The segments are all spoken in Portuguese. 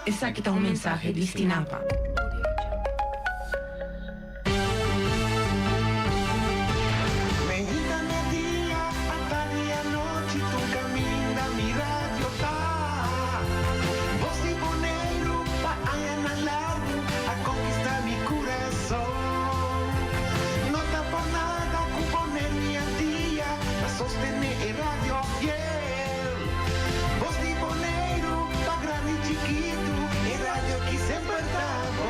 Essa aqui tá um mensaje destinada. Voz de boneiro, pa grande e chiquito, e rádio que sempre tá bom.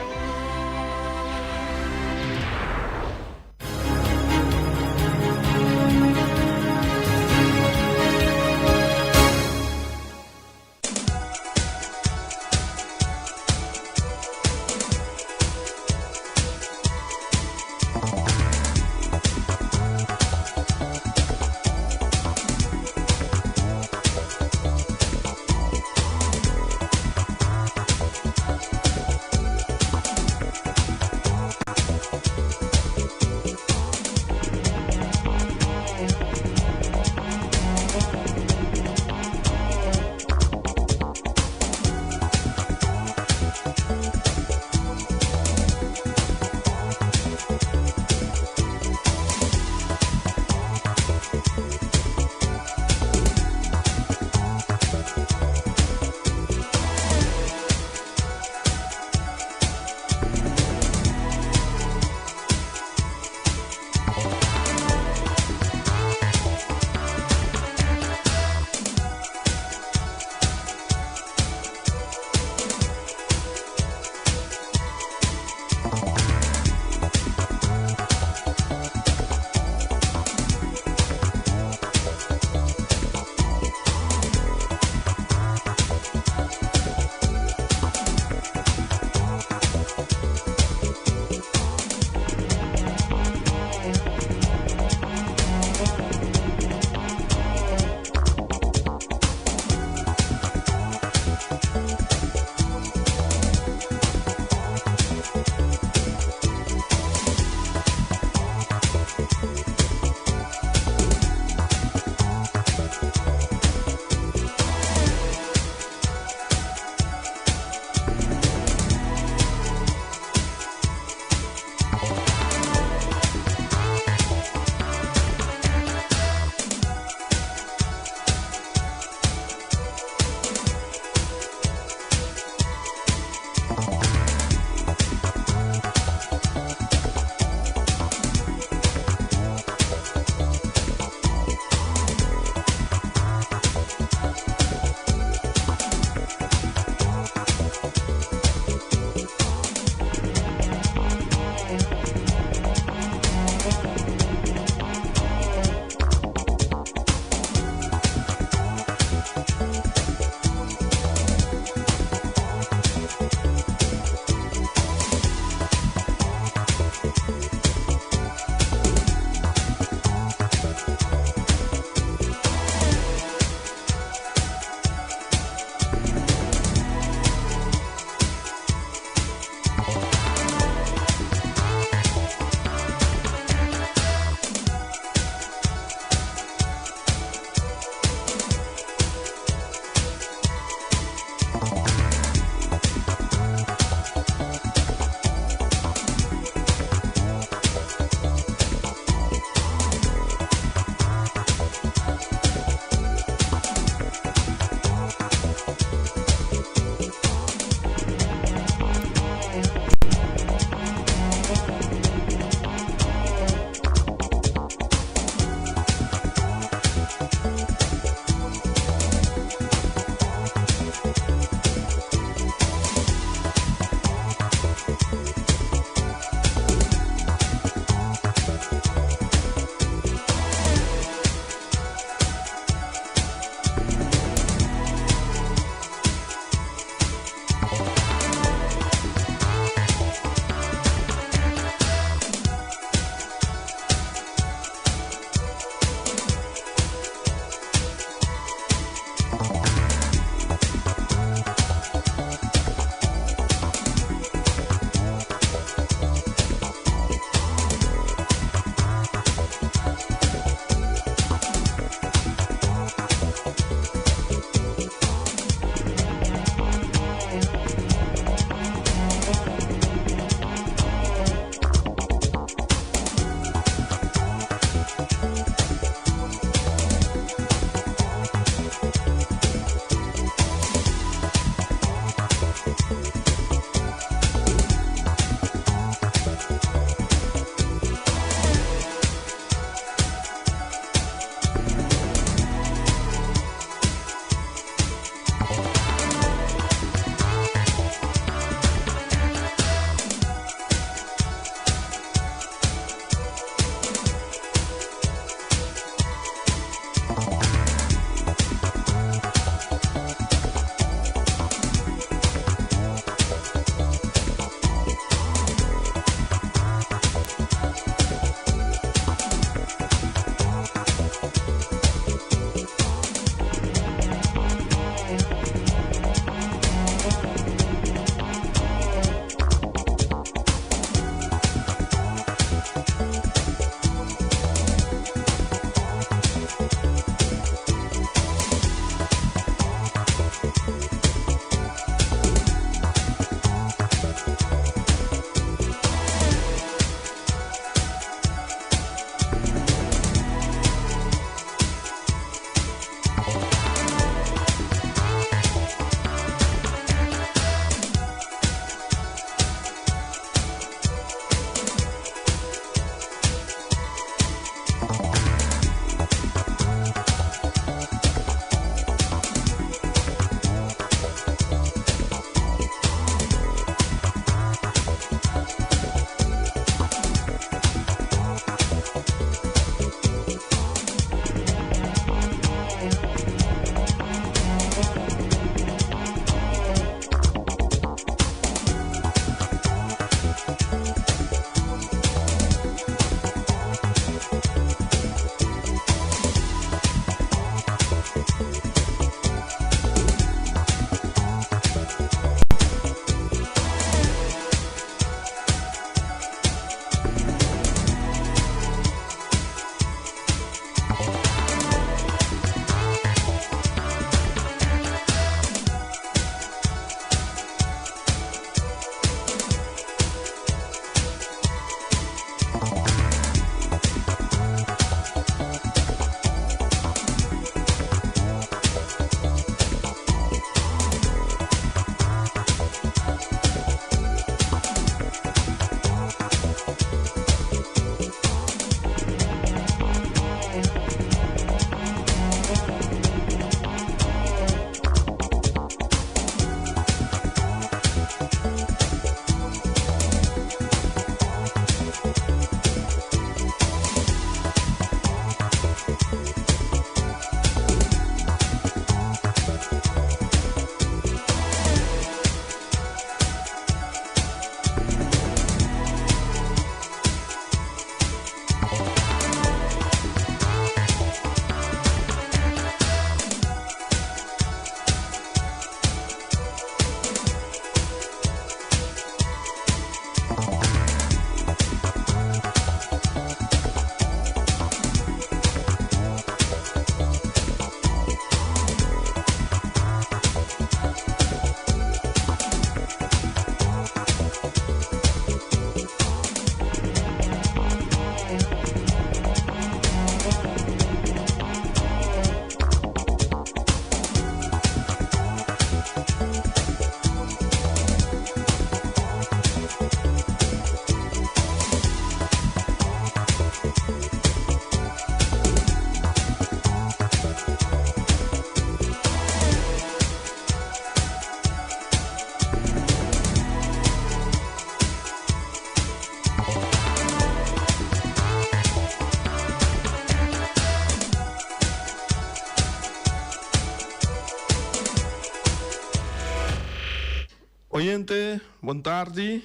Oyente, boa tarde.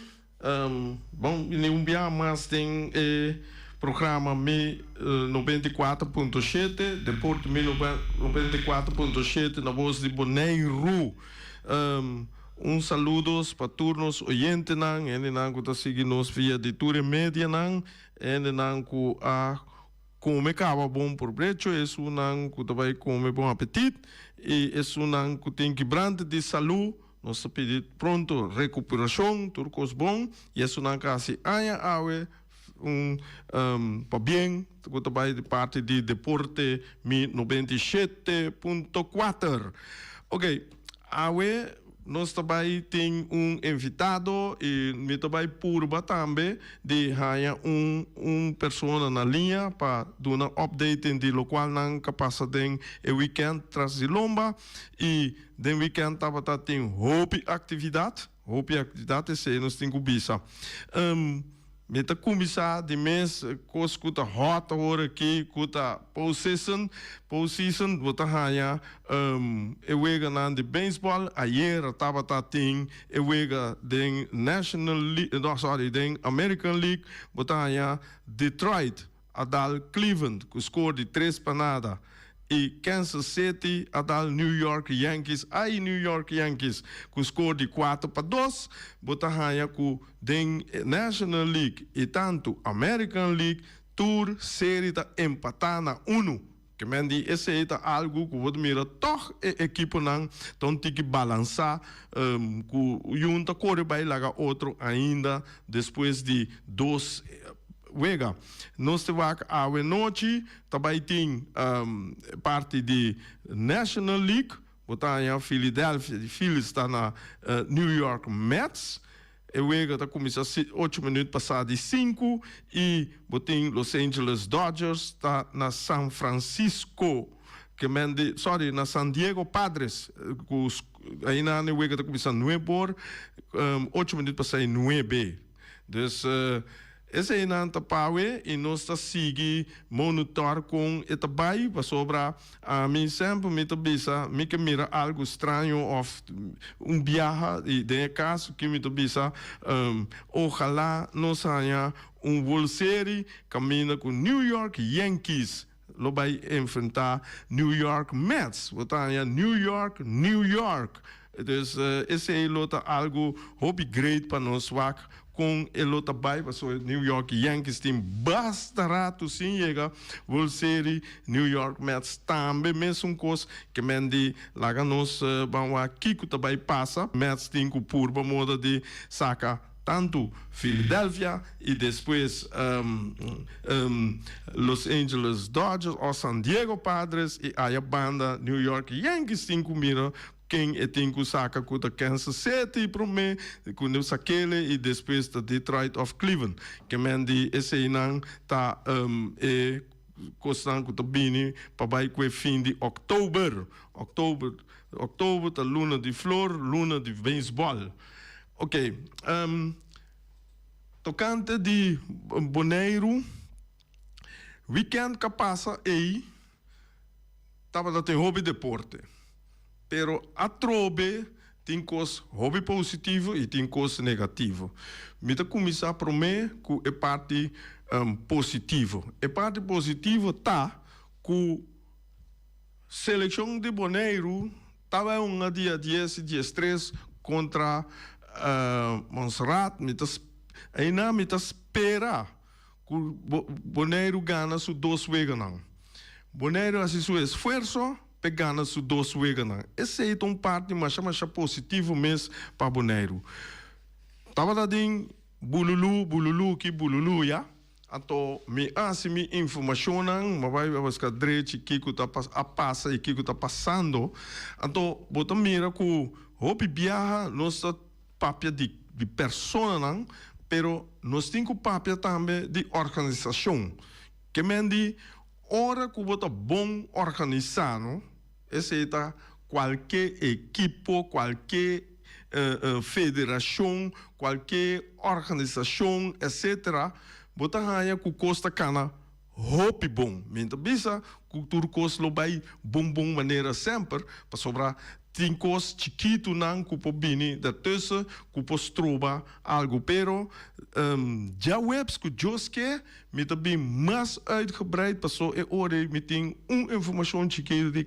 Bom, um dia mais tem programa Mi 94.7, Deporte Mi 94.7 na voz de Boneiro. Saludos para turnos oyentes nang, ene nang ku ta seguir nos via de Ture Media nang, ene nang ku a come cava bom por brecho, isso nang ku ta vai come bom apetite, e isso nang ku tem quebrante de saúde. Nós pedimos pronto recuperação, turcos bom, e isso não casi aia awe para bem, que também de parte de Deporte Mi 97.4. Ok, awe nós também tem invitado e me também purba também de haya pessoa na linha para dar um update de lo qual não capaz de weekend tras de lomba e de weekend tava tem hobby atividade se nós tem kubisa Meta começar de mês cos kuta hot hora aqui kuta postseason bota haya ewega nan de baseball ayer tava ting ewega den National League den American League bota haya Detroit adal Cleveland que score de 3 panada e Kansas City adal New York Yankees com score de 4-2 bota haya com den National League e tanto American League tour série da empatar na 1 que mendi esse é algo que vou mira toch equipe não então tem que balançar com junta corre vai lá outro ainda depois de 2 Wega, nós temos a noite, também tem parte de National League, botar em Philadelphia, Phillies está na New York Mets, e Wega está começando 8 minutos passados de 5, e botem Los Angeles Dodgers está na San Francisco, na San Diego Padres, aí na Wega está começando 9 horas, 8 minutos passados 9. Então, esse é o tapawe e nós está seguindo monitor com etabai para sobrar a mim sempre me tabisa me que mira algo estranho of viaje e de caso que me tabisa ojalá nos haya World Series camina com New York Yankees lo vai enfrentar New York Mets botanya New York. Dus esse é algo hobby great para nós com o trabalho para New York Yankees team bastará tu sim chega World Series New York Mets também mesmo coisa que mendi lá nos vamos aqui que também passa Mets tem com purba moda de saca tanto Philadelphia e depois Los Angeles Dodgers ou San Diego Padres e a banda New York Yankees tem com mira quem tem que saca com a Kansas City para mim com o saquele e depois da Detroit of Cleveland que mendi esse não tá costando com bini para vai com fim de outubro tá luna de flor luna de beisebol. Ok, tocante de Boneiro, weekend que passa aí, estava tem hobby deporte, pero a trobe tem coisa hobby positivo e tem coisa negativo. Me tá começar a prometer que é parte positivo. É parte positivo tá com seleção de Boneiro, estava dia 10 e dia 3 contra Montserrat, ainda me espera que Boneiro ganha su 2 vezes não. Boneiro assim seu esforço pegando su 2 vezes não. Esse é parte mais positivo mesmo para Boneiro. Tava dando bululu ya. Então me me informação não, vai buscar direito que tá passa e que tá passando. Então bota mira que hobby viaja nossa papel de pessoa não, pero nós temos papel também de organização. Que mendi hora que bota bom organizar, não? Esse é qualquer equipo, qualquer federação, qualquer organização, etc. Bota hanya ku costa cana hobby bom. Minta bisa cultura costa lo vai bom maneira sempre para sobrar tem coisas chiquito não que bini daartussen que stroba algo pero já webs que jos que me também mais uitgebreid passou e ore me tem informação chiquito de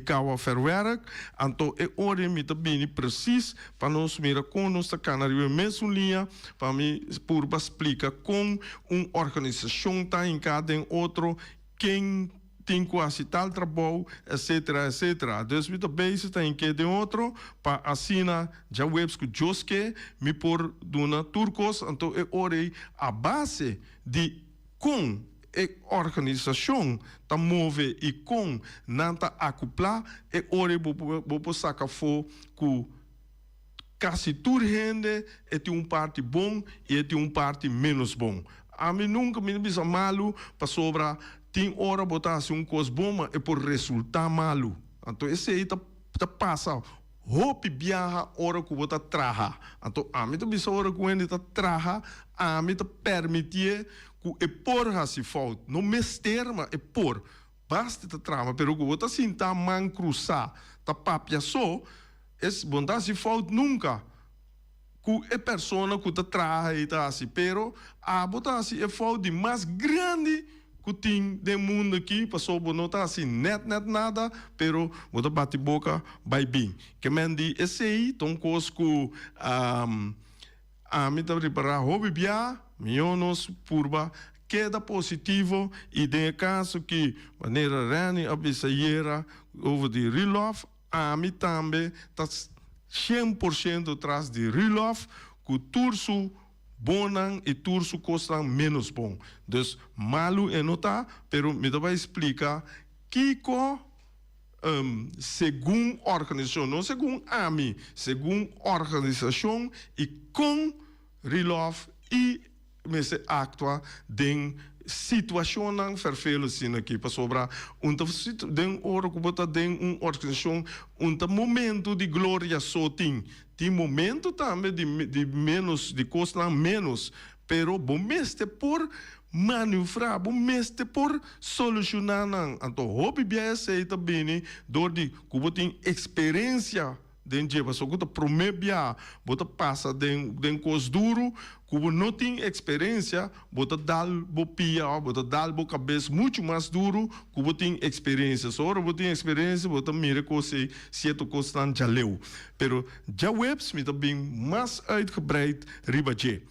kawa verwerk então e ore me também precies para nós mira com nossa canaria mesmo linha para me por explicar com organização tá em cada outro quem tem quase tal trabalho, etc, etc. Dus met de basis tem que de outro, para assinar já webs que jos que me por dona turcos, então é ore a base de com organização tá move e com nanta acoplar é ore bo saca fo ku quase tudo gente é parte bom e é parte menos bom. A mim nunca me bisa malu para sobra tem hora botar coisa boa é por resultar malo. Então esse aí tá passa hope viaja hora que você traha. Então a mim também essa hora que ele tá traha, a mim tá permitir que é por se falta. Não mesterma é por. Basta tá trama, pero que você sinta man cruzar, tá papia só, esse bondade se falta nunca. Que é persona que tá traha e tá assim, pero a botar assim é falta de mais grande que tem do mundo aqui, passou por não tá assim, net nada, pero você bate boca, vai bem. Que mendi esse aí, então coisa que a mim tá preparar hobby bia, milhões purba, queda positivo e de caso que maneira rani abisayeira over de relof, a mim também tá 100% atrás de relof, que turso bonan e turso costam menos bom. Dus malu é nota, pero me vai explicar Kiko segundo organização, não segundo AMI, segundo organização e com relof e me se actua den situação não vervelho assim aqui para sobrar den hora que bota den organização momento de glória só tem momento também de menos de custa menos pero bom mestre por manuvrar bom mestre por solucionar não então hobby biasa aí também dor de que tem experiência dentro de só que promebia bota passa den coisa duro que não tem experiência bota dal bopia bota dal bo cabeça muito mais duro que tem experiência só ora tem experiência bota mira coisa certo coisa já leu pero já webs me também mais uitgebreid ribaje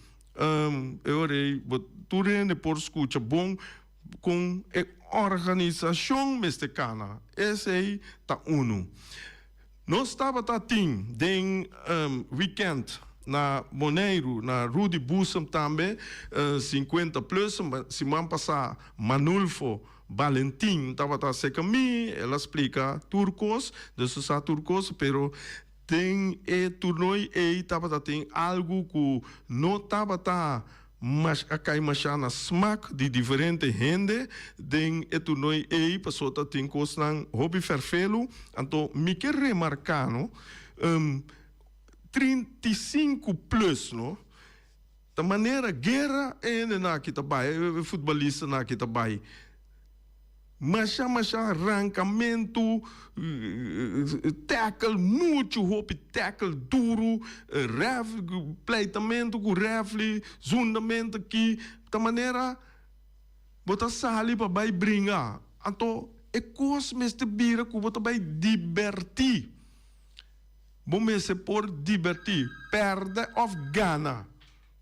eu orei tudo por escuta bom com organização mexicana esse aí tá uno. Nós estava tatim den weekend na Moneiro, na Rudy Bussam também, 50 plus, semana passada, Manulfo Valentim, estava se caminho, ela explica turcos, desses turcos, pero tem torneio e estava tem algo que não estava mas acai machana smaak de diferente gente den etunoi ei passou tem coisa hobby vervelo então me quer remarcar no 35 plus no da maneira guerra é na que tá bai futebolista na que tá bai mas arrancamento, tackle, muito roupa, tackle duro, pleitamento com rifle, zundamento aqui, da maneira, botar sali para vai brincar. Então, é coisa mesmo de bira que botar vai divertir. Bom mesmo por divertir, perde of gana.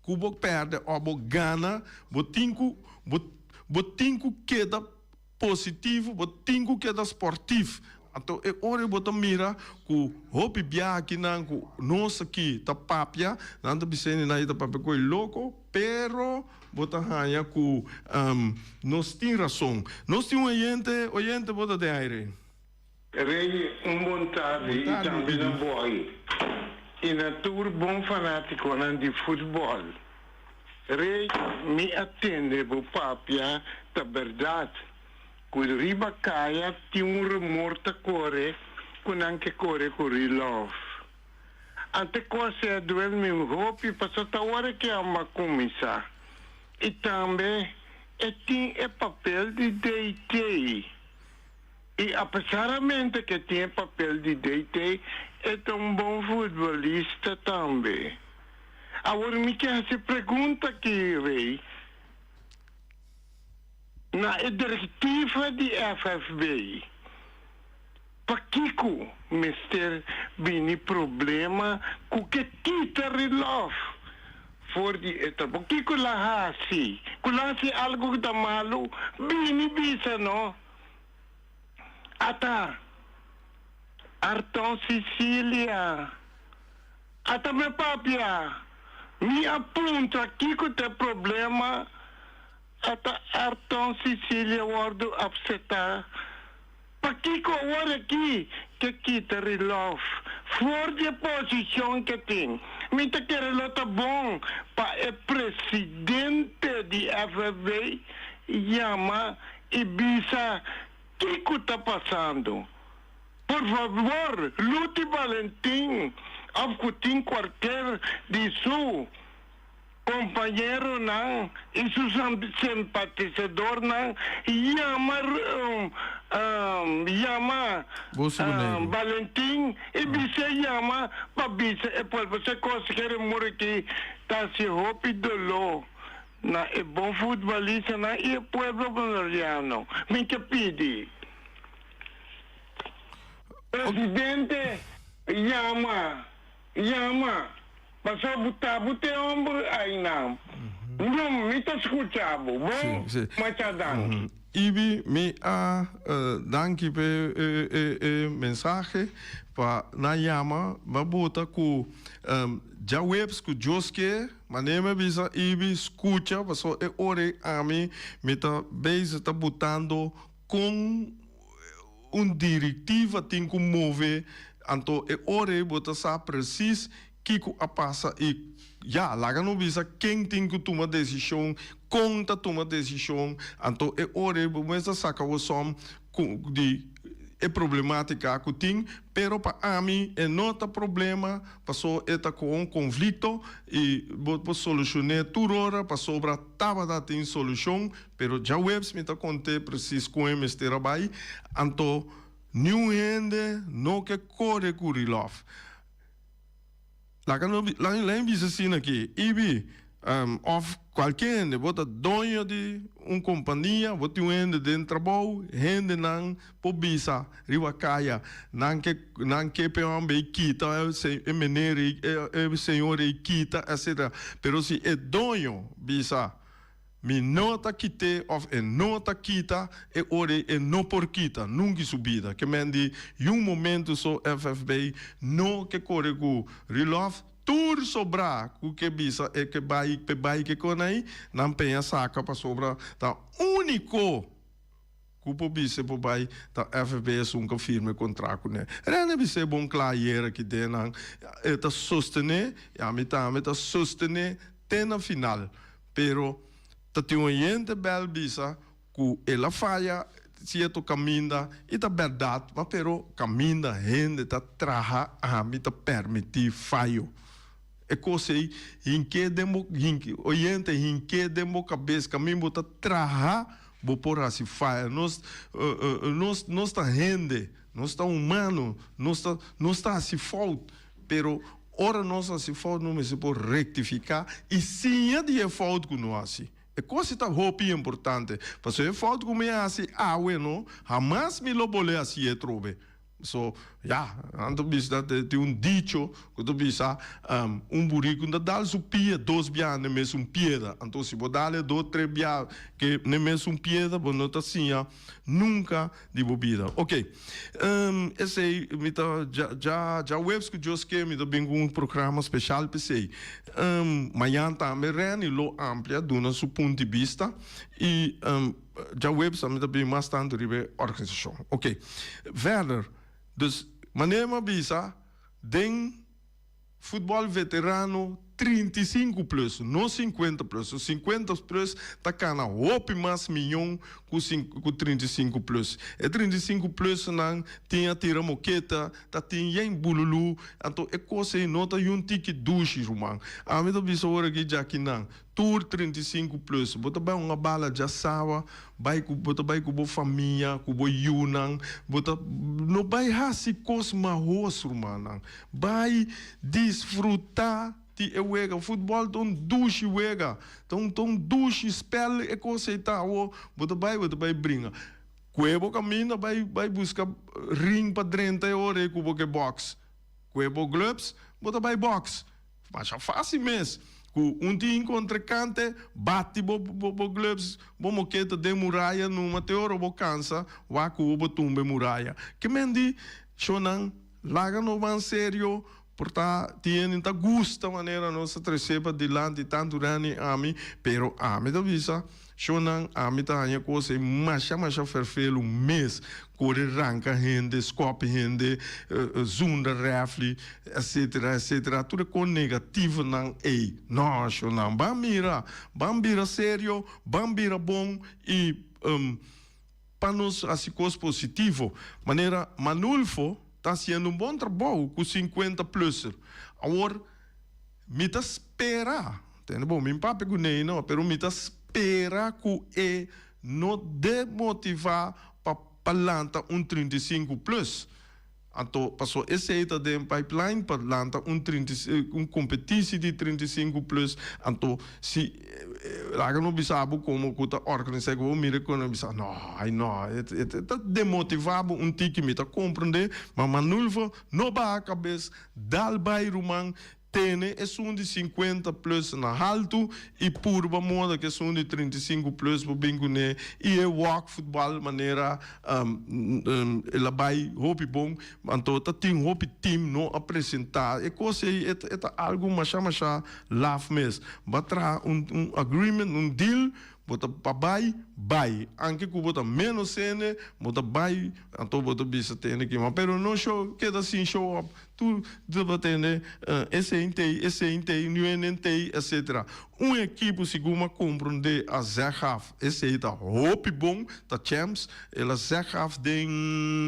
Kubo perde of gana, botinho queda positivo, botinho que é esportivo. Então, é hora de botar mira que o hobby aqui não, nós aqui tá papia, não tá pensando na ida papia coi louco, pero botar hanha que nós tem razão. Nós tem oyente bota de aire. Rei bom tarde e também um boy. E na tour bom fanático de futebol. Rei me atende bo papia, tá verdade. Quando riba caia, tinha rumor da corre, quando anche corre com relove. Ante cosa é duel meu roupa, passou a hora que é uma comissa. E também, tem papel de deitei. E apesarmente que tem papel de DT, é um bom futebolista também. Agora me quer se pergunta aqui, Rei. Na diretiva de FFB, para que mister bini problema com que quita relógio for de eta. Para que lá assim? Kulasi algo da malo, bini bisa no. Ata Arton Sicilia. Ata me papia. Me apunta aqui que tem problema. Ata Arton Sicilia wardo upseta. Pakiko war aqui que quita relógio. For de posição que tem. Me te quer lota bom para o presidente de FFB chama e bisa que está passando. Por favor, Lute Valentim, ao Coutinho quartel de Sul, companheiro não, e seu simpatizador não, chama Valentim, e você chama para você conseguir morrer que está se roupa de dolor. Na é bom futebolista na e pueblo bolivariano. Me que pede. Presidente chama. Passou botar ombro aí não. Não me tá escutando. Bom, Machadão. Ibi me danke pe mensagem para na yama babuta ku já webs ku joske manema bisa ibi escucha paso e ore a mim me tá base tá botando com diretiva tem que mover anto e ore bota sa precis que a passa e já lá não bisa quem tem que tomar decisão conta tomar decisão então é hora começa a sacar o som de é problemática que tem pero para mim é nota problema passou eta com conflito e vou solucionar tudo hora para sobra tava tem solução pero já webs me tá conte preciso com eles trabalho então new gente não que corre curilov lá visa assim aqui ibi of qualquer bota dono de companhia bota gente dentro trabalho gente não pobisa riwakaya não que peambe quita se menere senhor quita etc pero se é dono bisa mi nota quite of e nota quita e ore e no por quita nunca subida que mendi momento so FFB no que corre com relógio tur sobra o que bisa é que vai que conai não pensa saca para sobra tá único cupo bisa por vai tá FBS firme contrato né rena bisa bom claro que denan tá sostener a meta sostener até na final pero tá tem um gente bel bisa que ela falha se é caminha e tá verdade mas pero caminha gente tá traha a mim tá permitir falho é coisa em que oriente em que demo cabeça caminho bota traha vou por assim falha nós tá rende nós tá humano nós tá assim falta pero ora nós assim falta não se pode rectificar e sim é de falta que nós assim é coisa tá roupa importante porque é falta como é assim não jamais me lo bolé assim é trobe so ando bisa tem dicho que tu bisa burrico ainda dá su pia 2 bia nem mesmo pieda então se vou dar 2 3 bia que nem mesmo pieda bom não tá assim nunca de bebida ok esse me tá já webs que eu que me tá bem com programa especial para sei amanhã também reni lo amplia dona su ponto de vista e já webs me tá bem mais tanto de organização ok verder dus manema bisa den voetbal veterano 35 plus, não 50 plus. O 50 plus tá cana hopi mais milhão com 35 plus. E 35 plus não tinha tira moqueta, tá tinha em bululu, então é coisa e nota e um tique duche, irmão. A mim tô visto agora aqui já que não. Tour 35 plus, bota bem uma bala de sawa, bota bem com boa família, com boa yunang, bota não vai hasi cosma rosto, irmão. Vai desfrutar de ewega futebol ton duche wega ton duche spel e coisa e tal bota vai brinca cuebo caminha vai buscar ring para 30 horas com boque box cuebo gloves bota vai box mas é fácil mesmo com dia encontra cante bate bo gloves bo moqueta de muralha numa teoria bo cansa wa cu bo tumbe muralha que mendi chonan laga no van sério portanto, tienen ta gusta maneira nossa receba dilante tanto rani ami, pero ami da visa, shonan ami ta anya coisa masha ferfelo mês, corre ranca gente, scope gente, zunda refli, etc. Tudo com negativo não é, não shonan, bambira sério, bambira bom e para nós assim coisa positivo, maneira manulfo está sendo bom trabalho com 50 plus. Agora, me tá espera, entende? Bom, me papo com nem não, pero me tá espera que não demotivar para planta 35 plus. Então, passou esse aí tá dentro pipeline para planta competição de 35 plus. Então, se lá não bisabo como que tá organizado, o mira quando bisabo, não, tá demotivado tique me tá compreender, mas manulvo não vai a cabeça, dal bairro man tene é de 50 plus na alto e purba moda que é de 35 plus para bingune e é walk futebol maneira ela vai hopi bom então tá tem hopi team não apresentar é coisa é algo macha laugh mes batra agreement deal bota pabai bai anche que bota menos cene bota bai então bota bisa tem aqui mas pero não show que da sim show up tu deve ter esse inte nuente etc equipe seguma compreende a Zerhaf esse tá hope bom tá champs ela Zerhaf den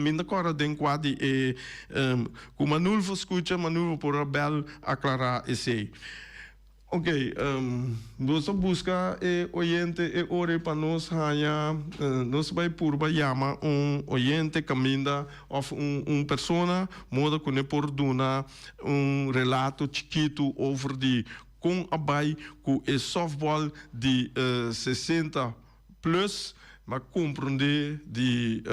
minda cora den quadri e com manulvo escuta manulvo por rebel aclarar esse. Ok, você busca oyente e ore para nós hanya, nós vai purba chama oyente caminda of persona moda que por duna relato chiquito over de com abai com e softball de 60 plus mas compreender de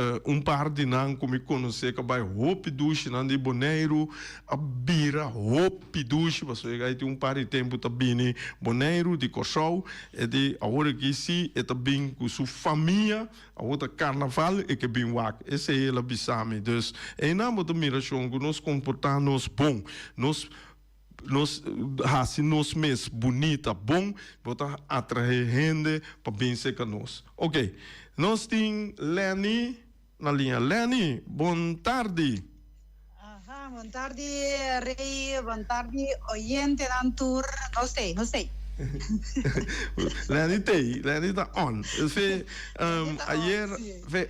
par de não como conhecer que vai hopi duche não de boneiro a bira hopi duche você vai ter par de tempo também boneiro de cochão e de agora que sim é também com sua família a outra carnaval e que bem wak esse é ela bisame dus e na moda miração que nós comportarmos bom nós assim nós mesmos bonita bom botar atrair gente para bem ser com nós ok nós temos Lenny na linha. Lenny, boa tarde. Boa tarde, Rei. Boa tarde, oyente da tour. Não sei. Lenny tá on.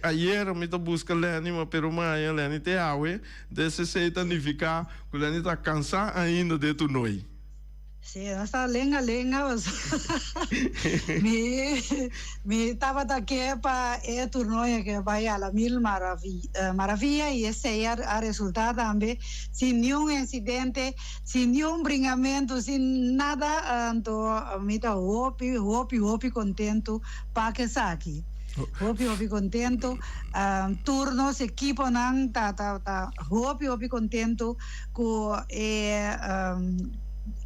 Ayer me tá busca Lenny, mas pero amanhã Lenny te awe. Desse seita significa que Lenny tá cansado ainda de tu noi. Sim, essa lenga, me estava daqui para o torneio que vai a la Mil Maravilha e esse é a resultado também, sem nenhum incidente, sem nenhum brincamento, sem nada, então me está hopi contento para que saque. Hopi contento, turnos, equipo não tá hopi contento com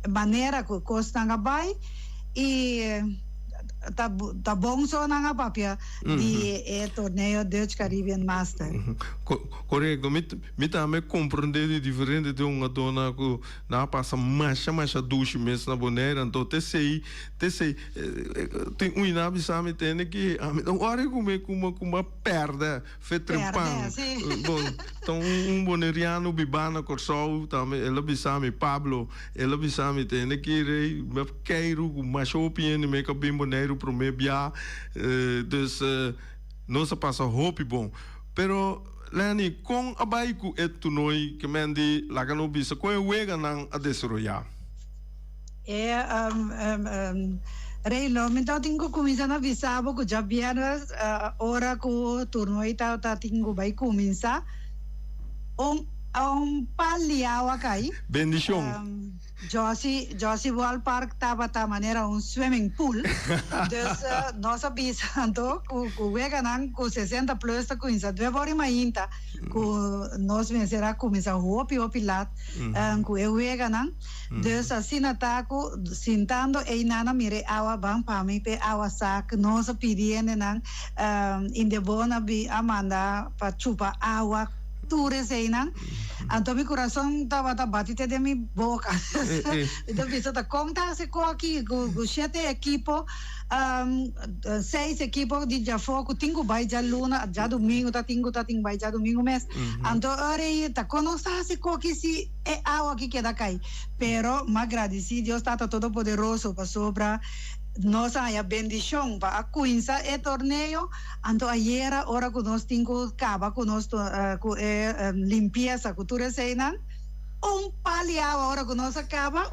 maneira que costam vai e ta bongso na nga papia di torneo Dutch Caribbean Master. Correto, me também compreender de diferente de uma dona que na passa mais duche mês na boneira, então te sei tem um inabi sabe tem que agora como perda fetrepang. Bom, então boneriano bibana corsol também ela bisame Pablo ela bisame tem que rei queiro mais opinião me que bem boneiro pro me bia dus não se passa hope bom pero Lani, com a baiku etunoi que mendi lagano bisa ko wega nang adesroya. Reilo, então tenho começar na visabo que já viera hora que o turno está tenho vai começar paliawa kai. Bendição. Josie Wall Park estava da maneira swimming pool. Dus nós avisando que wega nang com 60 plus da coisa. Deve haver uma inta que nós vencerá começar hopi lat que eu wega nang. Dus assim tá sentando e nana mire awa bang pami pe awa sak nós pedindo nang in de bona bi Amanda pa chupa awa ture seinan. Então meu coração estava batendo de minha boca. Então bisa ta conta se co aqui com 7 equipos 6 equipos de já foco tingo vai já luna já domingo tá tingo vai já domingo mês. Então ore ta conosca se co que se é água que queda cai. Pero me agradeci Deus está todo poderoso para sobra. Nós a bendição para a Quinza e torneio, então ayer hora que nós tínhamos cava que nós limpeza cultura seina, paliava hora que nós acaba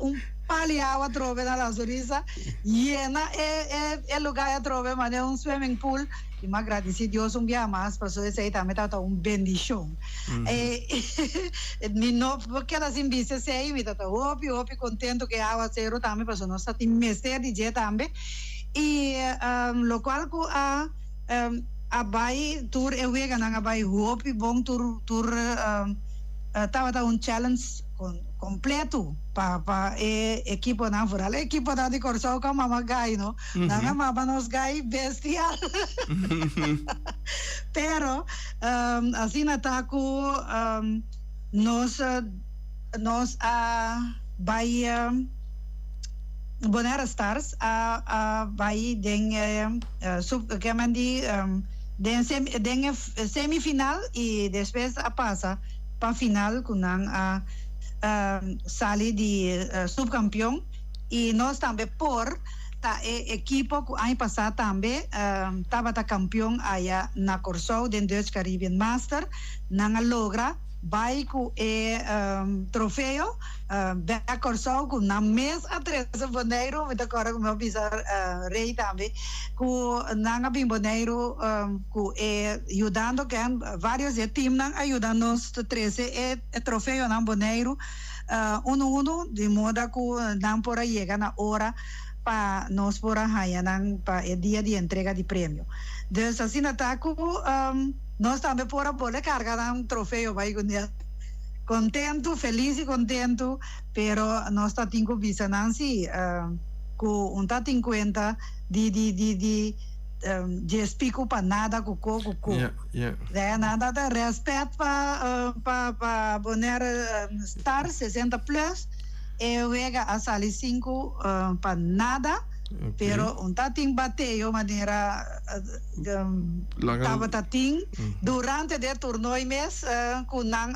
paliava trove na lazuriza, llena é lugar a trove mas é swimming pool e me agradeci Deus dia mais para isso aí também tá bendição. Me não porque assim bice sei me tá hopi contento que a água zero também para nós tá tem mestre de dia também e lo qual que a bai tour eu vega na bai hopi bom tour tava challenge completo para equipo na fora equipo da de Corsol com mamagai no na mama nos gai bestial pero assim ataco nos vai Bonera Stars vai den que mandi den semifinal e depois passa para final com sali de subcampeão e nós também por equipo que ano passado também estava campeão aí na Corsol do Dutch Caribbean Master não logra vai com troféu da Corsol com na mês atrás boneiro me agora como eu bisa rei também com não bem boneiro com ajudando que vários times ajudando nos 13 troféu na boneiro uno de modo que não por chegar na hora para nós por aí para o dia de entrega de prêmio. Então assim ataco nós também por poder carregar troféu vai contento, feliz e contento, pero nós tá tinco visa Nancy com tá 50 de explico para nada nada de respeito para boner Star 60 plus eu vega a salir 5 para nada. Pero ting bateo maneira tava tating durante o torneio mês com nang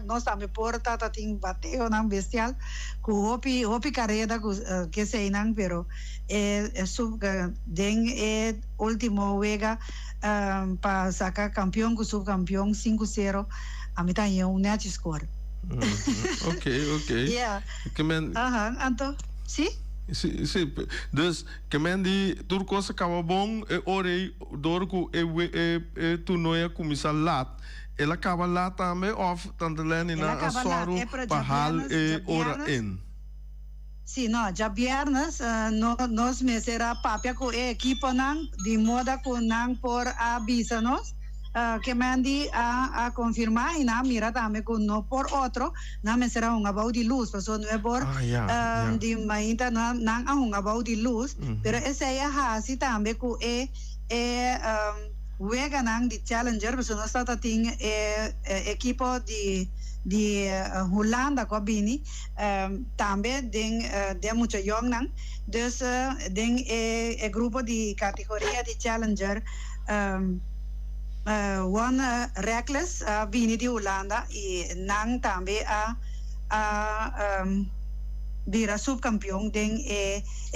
nós também por ting bateo nang bestial com hopi carreira que sei nang pero sub den último vega para sacar campeão com subcampeão 5-0 a mitad eu net score. Okay. Yeah. Então, sim? Sim, dus que mendi turco se acaba bom e orei dorco e tu não ia começar lá ela acaba lá também of tanto leni na asoro pahal e ora in. Sim, não, já viernes nós me será papia com a equipa nang de moda com nang por avisa nós que mandi a confirmar y na mira también con no por otro na me será un about de luz pues no es por di mainta na un about de luz pero ese ya así también con juega nang di challenger pues no está ting equipo di Holanda ko bini también de mucho young nang dus den grupo di categoría di challenger one reckless bini di Holanda y nang también vira subcampeón den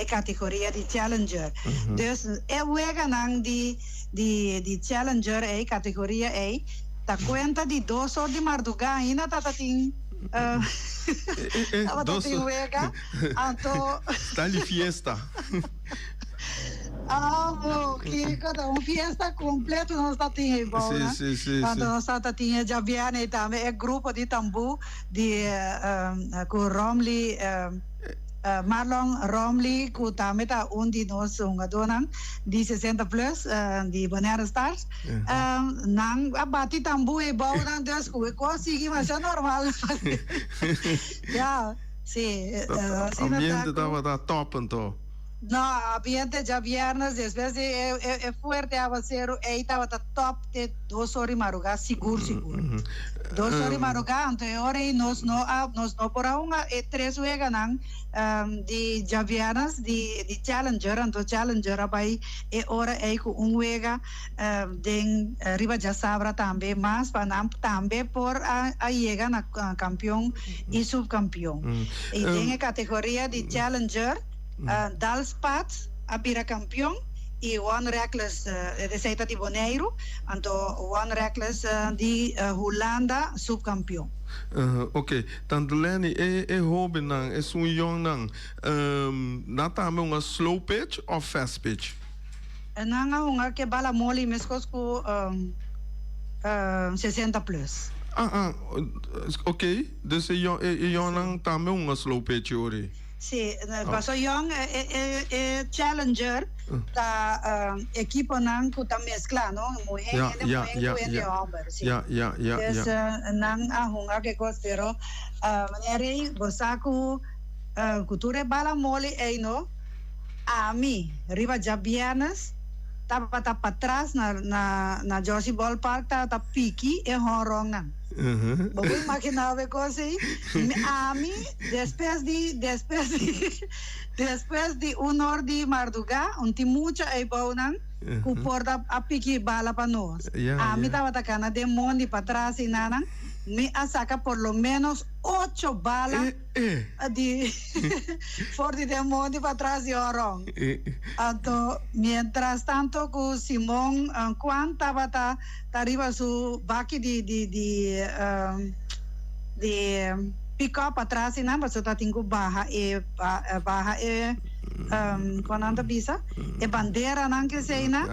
categoría di challenger dus juega nang di challenger categoría ta cuenta di 2 horas de madrugada y na tatating tatating juega anto está de fiesta. Kiko, uma fiesta completa não está tinha bom, né? Sim. Quando não está tinha já viene também é grupo de tambu de com Romley Marlon Romley com também tá de nós donang de 60 plus de Bonera Stars nang abati tambu e bom nang Deus com consegui mas é normal. Já, sim. O ambiente estava top então. No, ambiente ya viernes, después de fuerte aguacero, estaba top de 2 horas y madrugada, seguro. 2 horas y madrugada, entonces ahora nos no por ahora 3 juegan de ya viernes de challenger, entonces challenger abai ahora con un juega de arriba ya sabrá también más para también por llegan a campeón y subcampeón. Y en categoría de challenger Dalspat abira campeão e One Reckless de Seita de Bonaire, então One Reckless de Holanda subcampeão. Ok, tanto Lenny é hobby não, é young não, não também uma slow pitch ou fast pitch? Não uma que bala mole mesmo com 60 plus. Ok, dus young não também uma slow pitch hoje. Sim, paso young challenger da equipo nang kuta mezcla, no? Mujer e homem. Yes, nang ahunga que costero manere bosaku cultura bala mole no. A mim, riba jabianas tapa para trás na Josie Ballpark ta piqui e horrong nang. Vou imaginar uma coisa aí. A mim, depois de 1 hora de madrugada, tem muita aí bom que porta a pique bala para nós. A mim estava atacando de monte para trás e nada. Me saca por lo menos 8 balas de forte de monte para trás e orong. Então, mientras tanto, com Simón Juan estava arriba su baque de pick-up para trás e não, mas eu tenho barra quando anda bisa, bandeira não que sei na.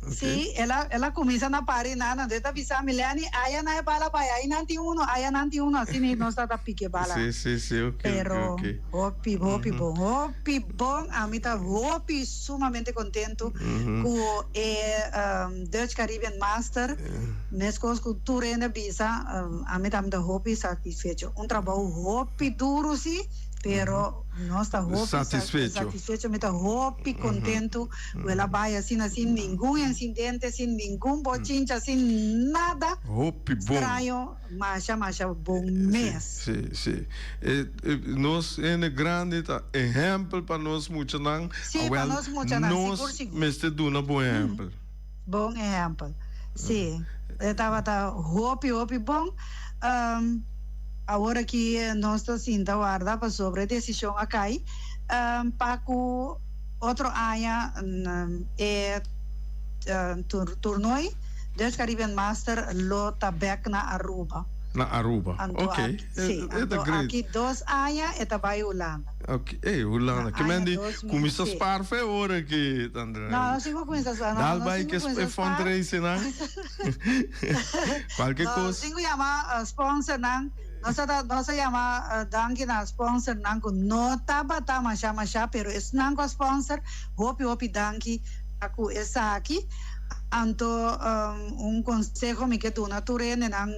Sim, ela começa na parede, nada, de avisar Milani, aí não é bala para aí não tem um, assim não está pique bala. Sim, ok. Pero hopi bom, a mim tá hopi sumamente contento com Dutch Caribbean Master, mesmo com tudo ainda bisa, a mim tá muito hopi satisfeito. Trabalho hopi duro sim. Pero não está satisfeito, me está hopi contento, ela vai assim nenhum incidente, sem nenhum bochincha, sem nada estranho, mas bom mês. Sim. Nós é um grande exemplo para nós muitos não. Sim, para nós muitos não. Nós mestre duna bom exemplo. Bom exemplo. Sim, estava hopi bom. Agora que nós estamos sendo guarda sobre a decisão aqui, para que outro ano torneio Dutch Caribbean Master lota back na Aruba. Na Aruba, ok. Sim, aqui 2 anos é também Holanda. Ok, Holanda. Que mende começa a spar foi hora que André. Não vou começar a spar. Dal vai que é fundraising não. Qualquer coisa. Sim, chama sponsor não. Nós chama danke na sponsor não no taba masha pero es não sponsor hopi danke aku essa aqui Anto un consejo mi que tu naturene nang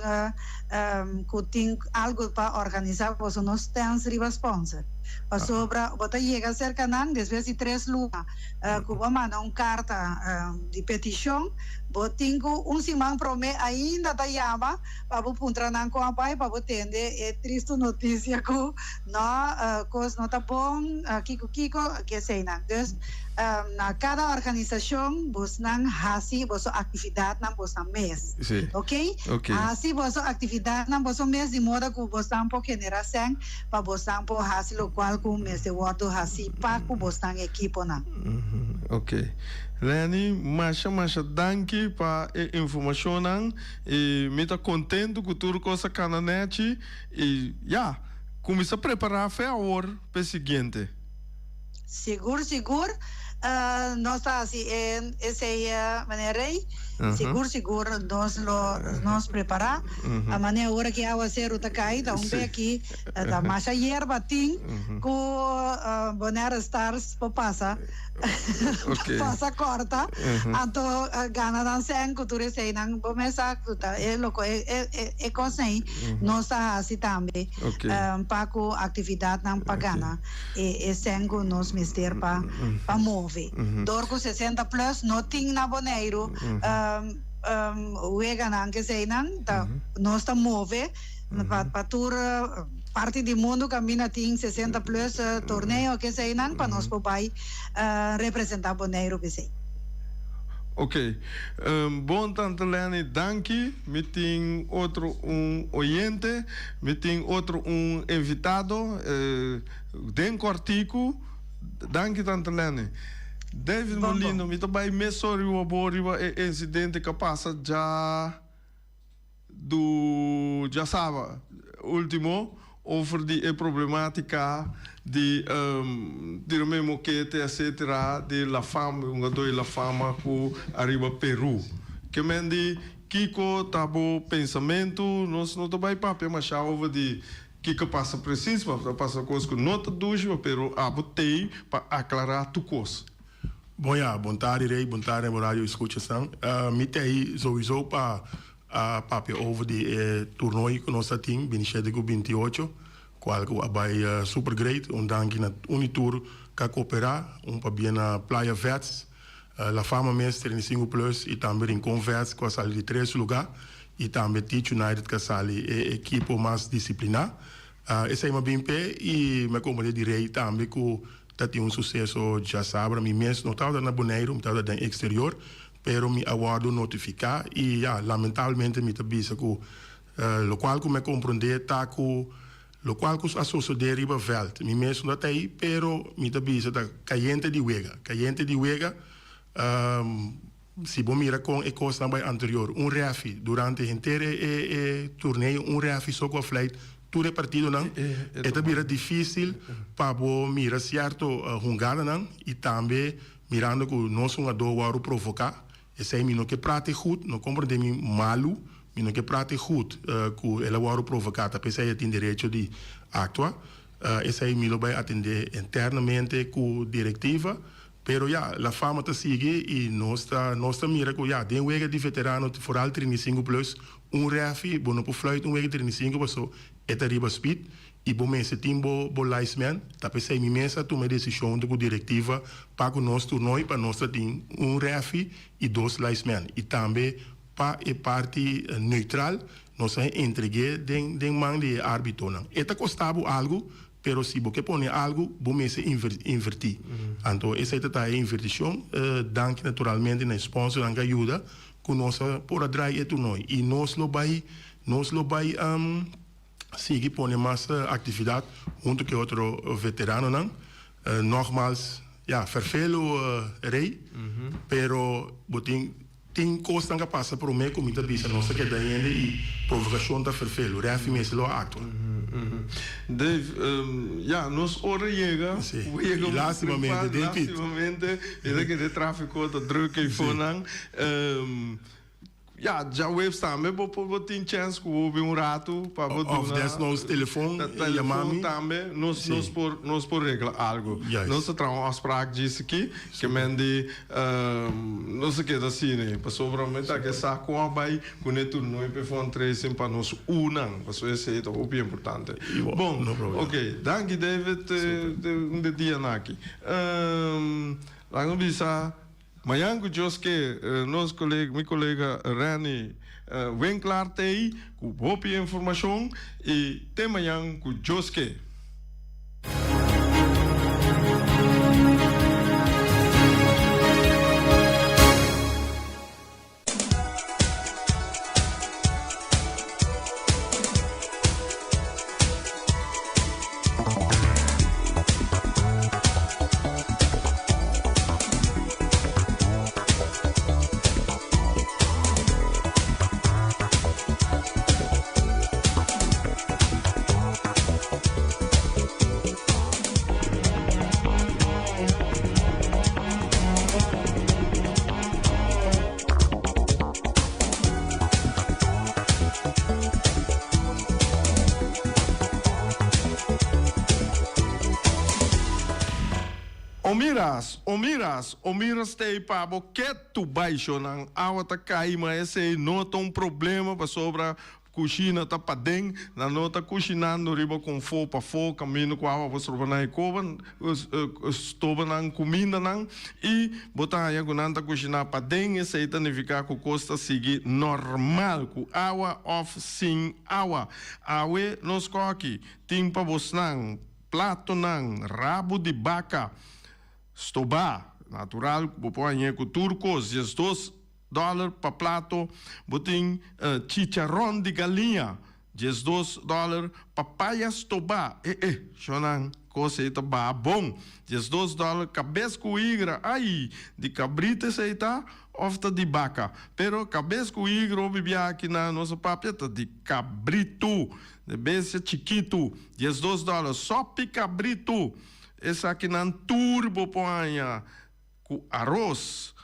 kuting algo para organizar vos no stands riba sponsor. Pa sobra bota llega cerca nang después de 3 lunas cuba manda un carta de petición botingo un simang prome ainda da yama para puntra nang ko apai para tende triste notícia ko no cos nota bom kiko que sei nang dus na cada organização vos nang hasi vosso atividade nang vos nang mês ok hasi vosso atividade nang vosso mês de modo que vos nang po generação para vos nang po hasi lo qual com mês de wordo hasi pa ku vos nang equipo nang ok Leni, masha danke para a informação nang e me tá contento com tudo coisa cananet e começa a preparar a hora para o seguinte seguro nós está assim essa maneira seguro nós preparar a maneira hora que a ser o takai da aqui da massa hierba ting com boneira stars passa passa corta anto gana dan sen cultura sei nang bomesa tuta loco coisa nós está assim também paco atividade nang pagana e sengo nos mister pa move dorco 60 plus no ting na boneiro uega nang que sei nang nós está move para tur parte do mundo camina ting 60 plus torneio que sei nang para nós pobai representar boneiro que sei. Ok. Bom, tante Leni, danke. Me tem outro oyente, me tem outro invitado. Den cortico. Danke, tante Leni. David Molino, me também me sorriu o incidente que passa já sábado último over die problemática de mesmo que etc de la fama la fama que arriba Peru que mendi Kiko tabo pensamento nós não tô vai papel mas já over de que passa preciso para passar coisa que não tá dujo pero abotei para aclarar tu coisa. Bom, bom tarde, Rei, bom tarde, rádio escutação. Me tem sowieso para papel over de torneio que nós temos, 27-28, qual que é super great, dank na Unitur que cooperar, para bem na Playa Vets, la fama mestre em 5 plus, e também em Converse, que sali de 3 lugares, e também Teach United, que sali equipo mais disciplinar. Esse é uma bem pé, e me comandei de Rei também, que dat tem sucesso já sabe, mi mês não estava na Bonaire, não estava no exterior, pero mi aguardo notificar e lamentavelmente me tabisa que lo qual que me compreender tá que lo qual que associo de riba veld, mi mês não está aí, pero me tabisa da caliente de wega, se bom mira com a coisa anterior, refi durante o inteiro torneio, refi só com a flight tudo partido não é também difícil para mirar certo jogada não e também mirando que nós somos dois provocar esse é menino que prate goed não compreende me malu menino que prate goed que ela vai provocar tá pensei tem direito de actuar esse é menino vai atender internamente com diretiva pero la fama te sigue e nós mira que den wega de veterano vooral 35 plus refi bono por fluit wega 35 passou et arriba speed e bom mês timbo bolaismen tá pensei mi mesa tomei decisão de diretiva para o nosso torneio para nós ter refi e 2 laismen e também para a parte neutral nós entreguei den man de árbitro não eta costava algo pero se você põe algo bom mês invertir então essa é a inversão dank naturalmente na sponsor que ajuda com nós por atrair o torneio e nós lo vai sigue põe mais atividade junto com outro veterano não nogmaals vervelo Rei pero tem coisa que passa por mim como está dizendo nossa que daí e provocação da vervelo refi mês lo actua Dave nos hora chega lastimamente é que de tráfico da droga e fonan ja, já web também, vou ter chance que houve rato para botar. Of des nos telefone, e mami. Também, nós por regla algo. Yes. Nós temos uma afspraak disso aqui, que mende, não sei o que assim, né? Passou para mim, que saco a bai, com o turno, para fazer tracing para nós unang, passou esse é o bem importante. Bom, ok, danke David, de dia aqui. Lang bisa, Mayango Joske, nosso colega, meu colega Rani, vem claro aí, com boa informação e tem Mayango Joske. Omiras tem para que tu baixo não água tá cair mas esse não tem um problema para sobra cozinha tá para dentro na nota cozinhando riba com fogo para fogo caminho com água para sobra na covan estova não comida não e botar aí quando tá cozinhar para dentro esse aí significa que custa seguir normal com água off sem água água nos coque tem para você não prato não rabo de vaca Stoba, natural, põe com turcos, $2 para prato, botem chicharrão de galinha, $2, papaya stoba, chonan, coisa aí tá bom, $2, cabeça com igra, aí, de cabrita isso aí tá, ofta de vaca, pero cabeça com igra, eu bebia aqui na nossa papeta de cabrito, de besta chiquito, $2, só cabrito, esse aqui não turbo põe com arroz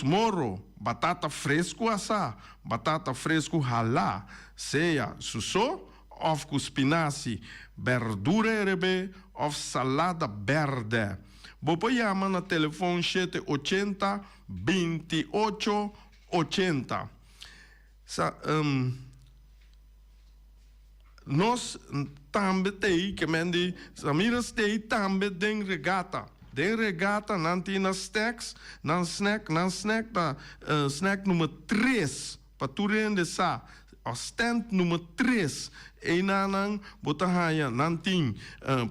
moro, batata fresco assar, batata fresco ralá, ceia, sussô, of com espinaci, verdura erebe, of salada verde. Bopo chama na telefone 780 2880. Nós também tem que mendi, Samiras tem também den regata. Den regata nanti na snacks, snack da snack número 3 para tu rende sa. Stand número 3 e nanang botahaya nanting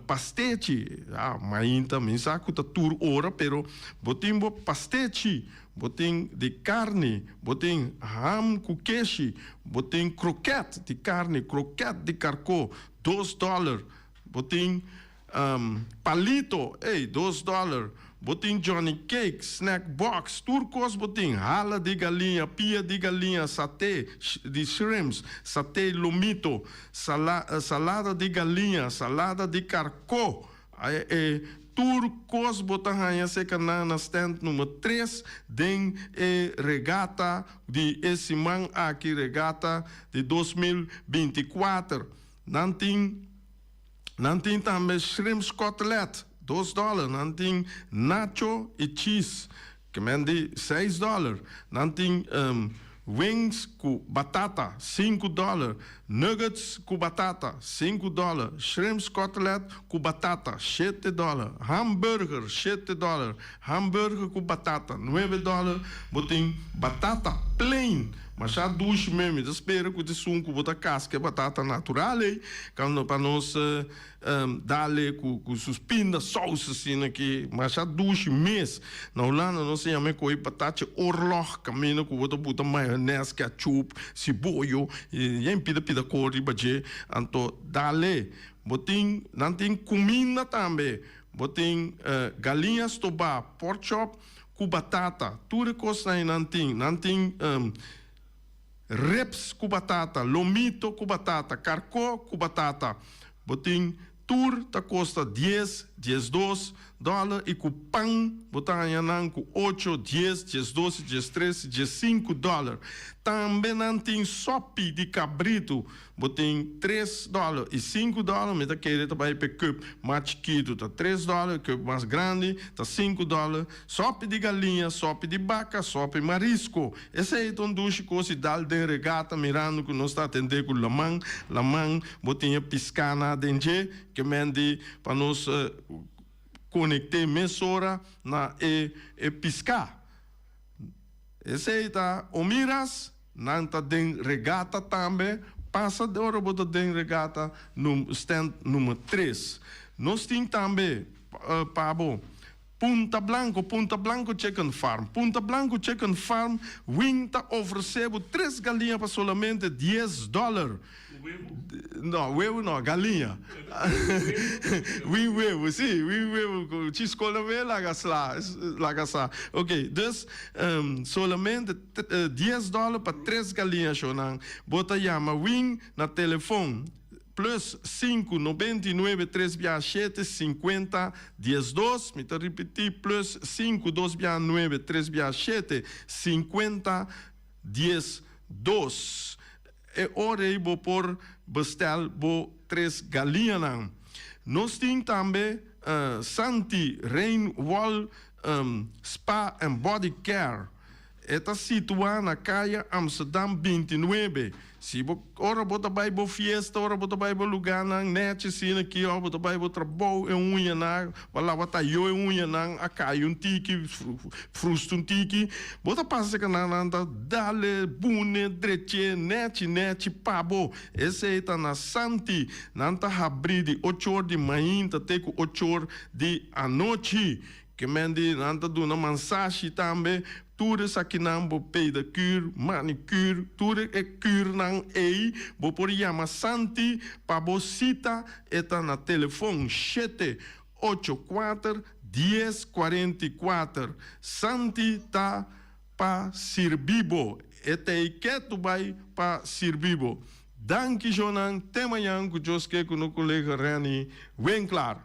pastete mainta mensaku ta tur ora pero botimbo pastete boting de carne boting ham com queijo boting croquete de carne croquete de carco $2 boting palito $2 boting Johnny Cake snack box turcos boting hala de galinha pia de galinha saté de shrimps saté lomito salada de galinha salada de carco turcos botanha seca na stand número 3 den regata de esse man aqui regata de 2024 nanting também shrimps cutlet $2, nanting nacho e cheese, que mende $6, nanting wings com batata $5, nuggets com batata $5, shrimps cutlet com batata $7, hamburger $7, hamburger com batata $9, botem batata plain. Mas já duche mesmo, espero que o sunco bota casca batata natural aí, para nós dar-lhe com suspinda salsa assim aqui, mas já duche mesmo. Na Holanda nós chamamos com batata orloch, caminho com bota maionese, ketchup, cebola, e pida cor de baje, então dar-lhe, botem, não tem comida também, botem galinha estobá, pork chop com batata, tudo coisa aí não tem reps com batata, lomito com batata, carco com batata. Botim tur ta custa $10 e com pão botanha com 8, 10, 12, 13, $5. Também não tem sopa de cabrito, botem $3 e $5, mas querer também para cup mais chiquito, tá $3, cup mais grande, tá $5. Sopa de galinha, sopa de vaca, sopa de marisco. Esse aí então duas coisas dal de regata mirando que nós está atendendo com lamang, botem piscana dentro que mende para nós conectar mesora na e piscar. Esse aí tá o miras nanta den regata também, passa de hora bota den regata no stand número 3. Nós temos também, Pabo, Punta Blanco Chicken Farm. Punta Blanco Chicken Farm, wing tá oferecendo 3 galinhas para somente $10. Não, huevo não, galinha. Huevo, sim, huevo. Chiscola me lagasá. Ok, dus solamente $10 para 3 galinhas, Shonan. Bota chama wing na telefone. Plus 5, 99, 3, 7, 50, 12. Me repetir, plus 5, 2, 9, 3, 7, 50, 12. E ora eu vou por bestel bo 3 galinhas. Nós temos também Santi Rainwall Spa and Body Care. Está situada na calle Amsterdam 29. Se ora bota vai bo fiesta, ora bota vai bo lugar na net sim aqui, ora bota vai bo trabalho é unha na, wala bota yo é unha na, acai tiki, frusto tiki, bota passa que na anda dale bune dreche net pabo. Esse aí tá na Santi, nanta abrir de 8 horas de manhã até 8 horas de a noite. Que mende nanta do na massagem também. Tudo isso aqui não vou pedicure, manicure, tudo é cure não é. Vou por chamar Santi para você está na telefone 784 1044. Santi tá para Sirbibo. Este que tu vai para Sirbibo. Danke Jonan, até amanhã com o colega Rani, bem claro.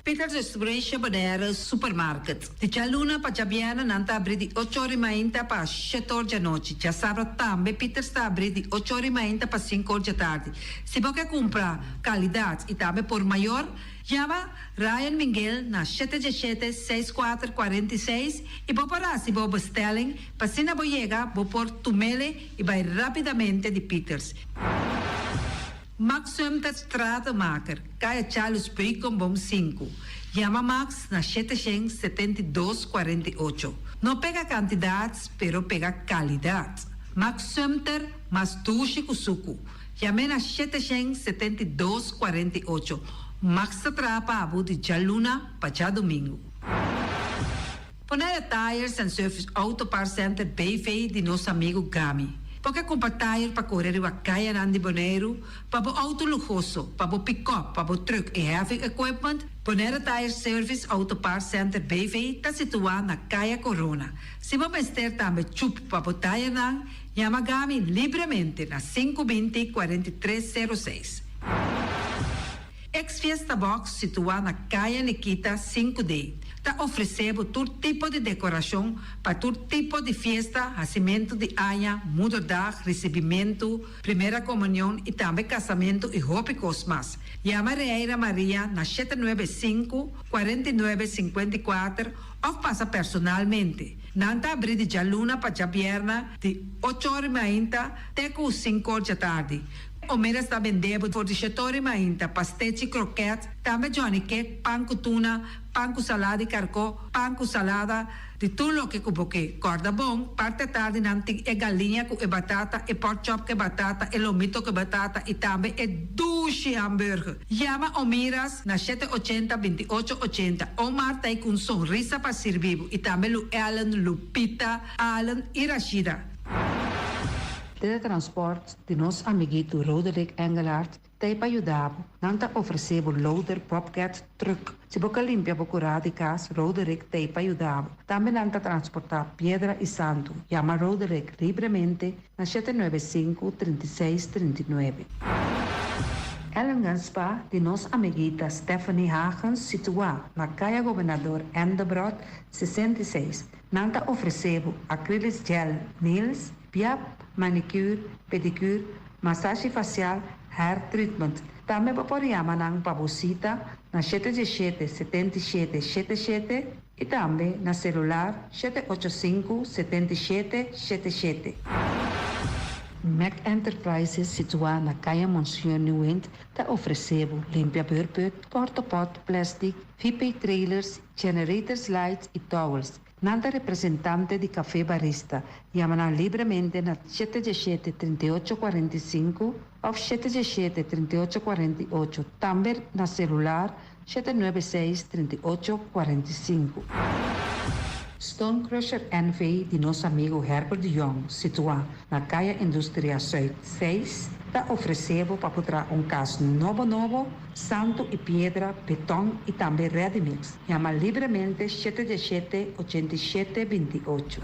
Peter's Restaurant Banera Supermarket. De Chaluna para Chabiana nanta abrir de 8 horas e meia para 7 horas da noite. Já sabe também Peter's está abrir de 8 horas e meia para 5 horas da tarde. Se você comprar qualidade e também por maior, chama Ryan Miguel na 717-6446 e vou parar se vou bestelling para se não chegar, vou por tumele e vai rapidamente de Peter's. Max Sumter Stratenmaker, Kaya Charles Picom Bom 5. Chama Max na 772-48. Não pega quantidades, pero pega qualidade. Max Sumter, mas tushi kusuku. Chame na 772-48. Max Trapa Abu de Chaluna, para domingo. Ponera Tires and Service Auto Parts Center Bayfay de nosso amigo Gami. Porque comprar tire para correr a caia Nandi Boneiro, para o auto luxuoso, para o pick-up, para o truck e heavy equipment, Bonera Tire Service Auto Parts Center BV está situado na caia Corona. Se você ter também chup para o tire não, chama Gami livremente na 520-4306. Ex-Fiesta Box situada na caia Nikita 5D. Está oferecendo todo tipo de decoração para todo tipo de festa, nascimento de anha, mudança, recebimento, primeira comunhão e também casamento e roupas mais. Chama Reira Maria na 795-4954 ou passa personalmente. Nanta abrir de Jaluna para Jabierna de 8 horas e meia até 5 horas da tarde. O meira está vendendo por 17 horas e meia pastéis e croquetes, também Johnny Cake, pão com tuna, pão com salada e carcó, pão com salada, de tudo o que cuboque. Corda bom, parte tarde nanti é galinha com batata, e pork chop com batata, e lomito com batata, e também é duche hambúrguer. Chama o Miras na 780-2880. O Marta aí com sorriso para servir, e também o Ellen, Lupita, Alan e Rashida. Teletransport de nosso amiguito Roderick Engelhardt tem para ajudar. Nanta oferecemos loader, bobcat, truck. Se você limpia a curada de casa, Roderick tem para ajudar. Também nanta transportar pedra e santo. Chama Roderick livremente na 795-3639. Ellen Ganspa, de nos amiguita Stephanie Hagens, situa na Caia Governador Endebrot 66. Nanta oferecebo acrylic gel nails, piap, manicure, pedicure, massagem facial, hair treatment. Também podemos nang pabusita na 777777 e também na celular 785-7777. Mac Enterprises situa na Caia Monsieur Nieuwend te oferecebo limpia beurput, portapot, plastic, VP trailers, generators lights e towels. Nanta representante di Café Barista. Chiamano livremente na 773845 o 773848. Também na celular 796-3845. Stone Crusher NV de nosso amigo Herbert de Jong, situado na Caia Indústria Zuid 6, está oferecendo para poder caso novo, santo e pedra, beton e também ready-mix. Chama livremente 778728.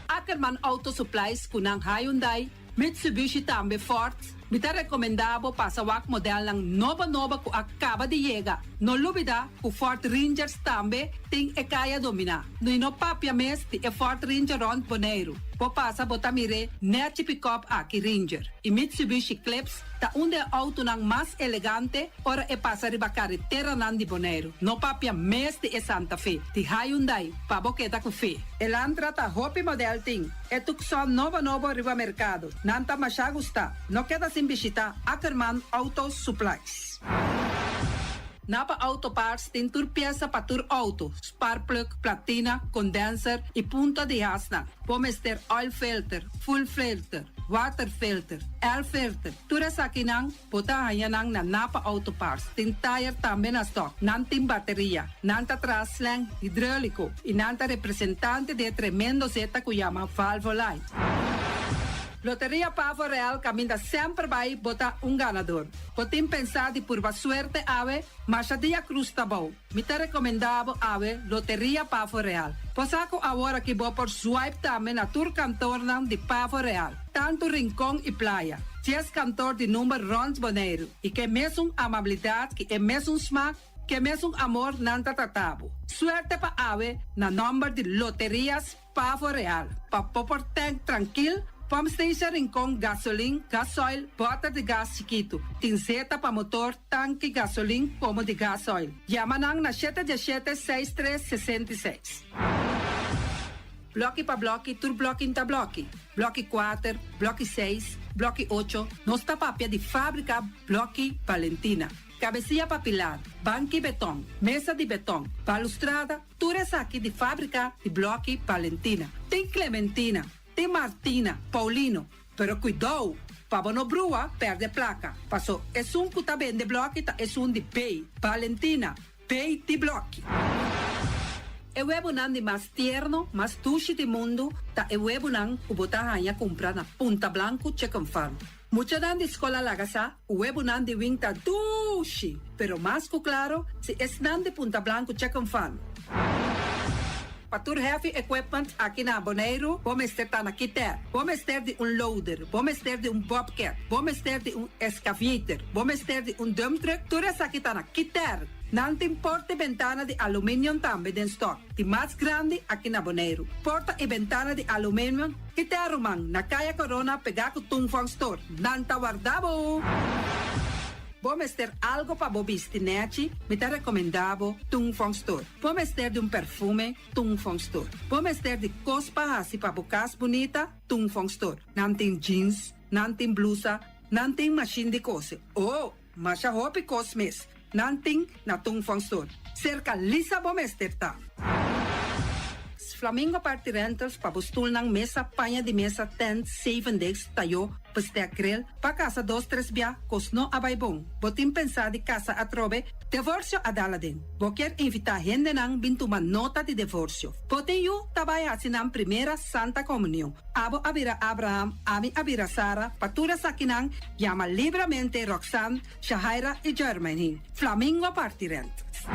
Ackerman Auto Supplies kunang Hyundai, Mitsubishi também Ford. Mita recomendado para o modelo ng nova que acaba de chegar. No lubida, o Ford Rangers também tem e kaya domina. No papia mes ti e Ford Ranger Rond Bonaire. Po passa botamire net pick-up aqui Ranger. E Mitsubishi Eclipse ta unde auto nang mas elegante ora e passa riba carretera nan di Bonaire. No papia mes ti e Santa Fe. Ti Hyundai pa boqueta ku fe. Elantra ta hopi model ting. E tukson novo riba mercado. Nanta masya gusta. No queda sin visita Ackerman Auto Supplies. Napa Auto Parts tem tur pieza para tur auto, spark plug, platina, condenser e punta de asna. Pomos ter oil filter, full filter, water filter, air filter. Tura sa kinang, pota hayanang na Napa Auto Parts. Tem tire também na stock, nantim bateria, nanta traslang, hidráulico e nanta representante de tremendo zeta que chama Valvoline. Loteria Pavo Real caminha sempre vai botar ganador. Podem pensar de por suerte ave, mas a dia cruz tá bom. Me te recomendava ave Loteria Pavo Real. Posaco agora que vou por swipe também na tour cantor de Pavo Real. Tanto Rincón e Playa. 10 cantor de número Rons Bonaire. E que mesmo amabilidade, que é mesmo smack, que mesmo amor nanta tratabo. Suerte pa ave na número de Loterias Pavo Real. Pa popor tank tranquilo. Pump station Rincón, gasolina, gasoil, bota de gás chiquito. Tinzeta para motor, tanque gasolina como de gasoil. Yamanang na 717-6366. Bloque para bloque, tur bloque inta bloque. Bloque 4, bloque 6, bloque 8. Nossa papia de fábrica, bloque Valentina. Cabecilla papilar, banque beton, mesa de beton, balustrada, tudo aqui de fábrica de bloque Valentina. Tem Clementina. Tem Martina, Paulino, pero cuidado, para não brua, perde placa. Passou, é que tá bem de bloco, é de pay. Valentina, pay de bloco. É o ebunan de mais tierno, mais tuche do mundo, tá é o ebunan que botar a comprar na Punta Blanco Chicken Farm. Mucha dan de escola lagasa, o ebunan de winta tuche, pero mais que claro, se é de Punta Blanco Chicken Farm. Patur heavy equipment aqui na Bonaire, vamos ter na Kiter, vamos ter de loader, vamos ter de bobcat, vamos ter de excavator, vamos ter de dump truck, tudo isso aqui na Kiter. Não tem porta e ventana de alumínio também em stock. De mais grande aqui na Bonaire. Porta e ventana de alumínio que te arrumam na Caia Corona pegar com Tungfang Store. Não tá guardado. Vamos ter algo para bobistinete, me te recomendavo Tungfang Store. Vamos ter de perfume, Tungfang Store. Vamos ter de cospa assim para bocas bonita, Tungfang Store. Não tem jeans, não tem blusa, não tem machine de coser. Oh, mas a roupa cosmes. Não tem na Tungfang Store. Cerca lisa vamos ter tá. Flamingo Party Rentals para bustul ng mesa, panha de mesa, tent, 7 days, tayo, paste akrel, pa casa 2-3 bia, kosno abay bong. Botim pensa di casa atrobe, divorcio adala din. Boker invita gente nang bintuman nota de divorcio. Botin yu tabay asin ang primera Santa Comunión. Abo abira Abraham, ami abira Sara, patura sa kinang, llama libremente Roxanne, Shahaira y Germany. Flamingo Party Rentals.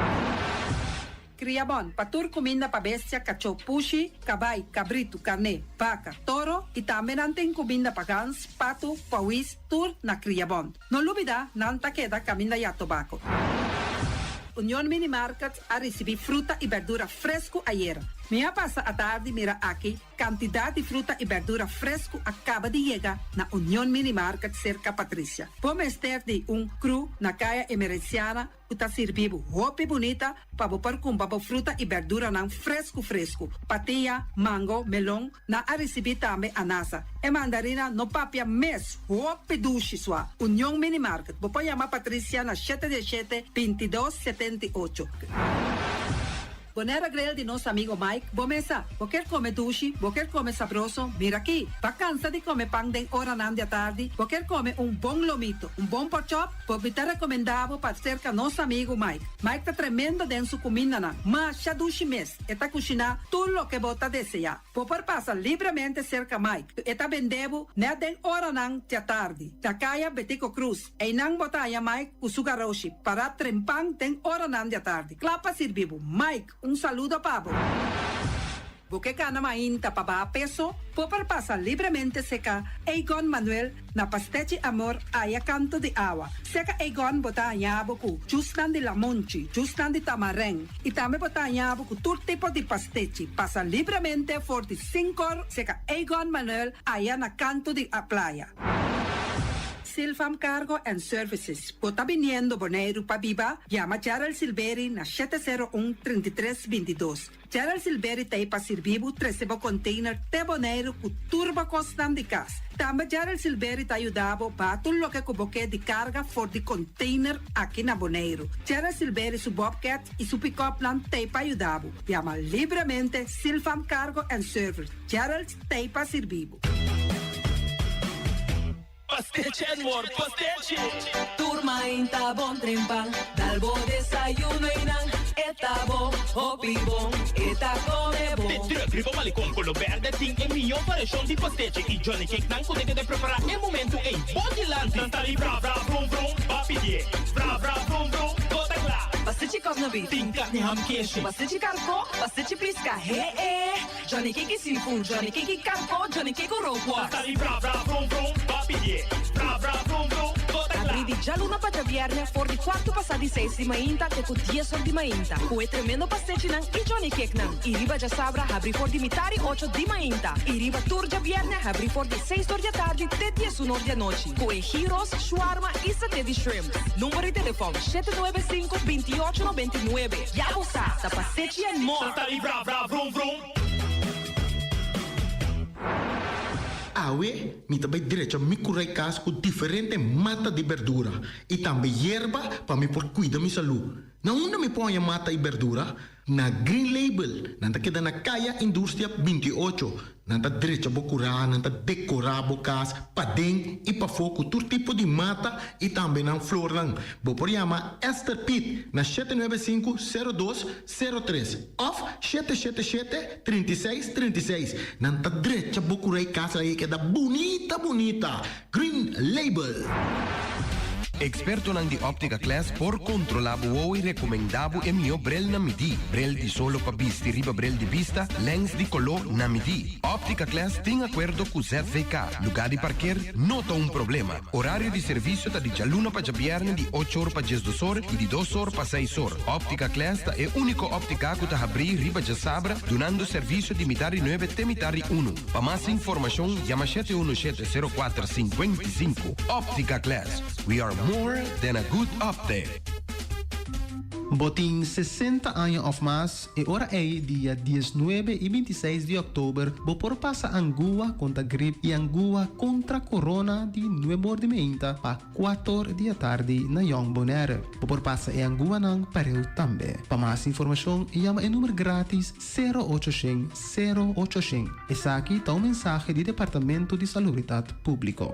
criabon, patur comida pa bestia, cacho, pushi, cabay, cabrito, carne, vaca, toro, y también anten comida pa gans, pato, pawis, tur na criabon. No lubida, nanta queda camina ya tobacco. Unión Mini Market a recibir fruta y verdura fresco ayer. Mira pasa a tarde, mira aquí, cantidad de fruta y verdura fresco acaba de llegar na Unión Mini Market cerca Patricia. Vamos estar de un cru na calle emergenciana, está servindo roupa bonita para bopar com babo fruta e verdura nan fresco. Patia, mango, melão, na a receber também anasa. E mandarina no papia mes, roupa duche sua. União Mini Market. Vou chamar Patricia na 717-2278. Bonera Grel de nosso amigo Mike. Bomesa, vou quer comer duche, vou quer comer sabroso. Mira aqui, tá cansa de comer pão de hora nan de tarde. Vou quer comer bom lomito, bom pork chop. Vou me tá recomendado para cerca nosso amigo Mike. Mike tá tremendo dentro sua comida nan. Mas já duche mes, eta cozinhar tudo o que bota desejar. Vou por passar livremente cerca Mike. Eta vendebo ne den hora nan de tarde. Da caia Betico Cruz. E nan botaya Mike o sugaroshi para trempang den hora nan de tarde. Clapa servibo Mike. Saludo, Pablo. Porque cana mainta para peso, por pasar livremente seca Egon Manuel na Pastete Amor aya canto de agua. Seca Egon botanya boku, justan de la monchi, justan de tamarén. E também botanya boku todo tipo de pastete. Pasa livremente por de 5 seca Egon Manuel aya na canto de a playa. Silfam Cargo and Services. Bota viniendo Bonaire pa Biba, llama Gerald Silveri na 701-3322. Gerald Silveri tem pa servibo 13 container te Bonaire ku turbo costan de gas. Também Gerald Silveri te ajudava pa tudo lo que cuboque de carga for de container aqui na Bonaire. Gerald Silveri su Bobcat e su pick-up plan te pa ajudava. Llama livremente Silfam Cargo and Services. Gerald te pa servibo. Pastiche, amor, pastiche. Turma inta bon trempang, dalbo desayuno inang, eta bon, hopi bon, eta come bon. Te truc, malicom, color verde, ting e mio paixão de pastiche. E Johnny Cake não consegue de preparar em momento em bom lance. Tanta ali, bra, bra, brum, brum, papier, bra, bra, brum, brum, toda lá. Pastiche cosna beef, Ting carne ham queijo. pastiche carco, pastiche pisca, he. Johnny Cake seafood, Johnny Cake carco, Johnny Cake roquas. Tanta ali, bra, bra, brum, brum, papier, bra, bra, brum, brum, toda lá. Abri di già luna para viernes, for di quarto passati 6 di mainta, che con 10 ore di mainta. Cue tremendo pastiche nan, e Johnny Cake nan. I riba già sabra, abri for di mitari 8 di mainta. I riba turgia viernes, abri for di 6 ore di tardi, te 10 ore di noci. Cue gyros, shawarma e satè di shrimp. Numero di telefono 795-2899. Ya usa, sa pastiche and more. Tanta ali, bra, bra, brum, brum. Awe, mi também direito a me curar cas com diferente mata de verdura e também hierba para me por cuidar da minha saúde. Na onde me põe a mata e verdura? Na Green Label, nanta queda na Caia Indústria 28. Nanta direito a bocurar, nanta decorar bocas, padem e para foco todo tipo de mata e também na flor lang. Vou por chamar Esther Pitt na 795-0203 of 777-3636. Nanta direito a bocurar casa aí que dá bonita. Green Label. Experto nang di Optica Class por controlabo o recomendabo e mio brel na midi. Brel di solo pa bisti riba brel di vista, lens di color na midi. Optica Class tem acordo com ZVK. Lugar de parquear, nota um problema. Horário de serviço tá de jaluna pa jabierne di 8 horas pa 12 horas e de 2 horas pa 6 horas. Optica Class tá é único óptica que tá abrir riba de sabra, donando serviço de mitari 9 te mitari 1. Pa mais informação, llama 717-0455. Optica Class. We are more than a good update. Botín 60 años of más e ora é dia 19 e 26 de outubro vou por passa Angua contra gripe e Angua contra corona de nuevo ordimenta a 4 da tarde na Young Bonaire. Vou por passa e Angua nang pareu também. Para mais informação, chama o número grátis 0800. Essa aqui tá mensagem do Departamento de Salubridade Público.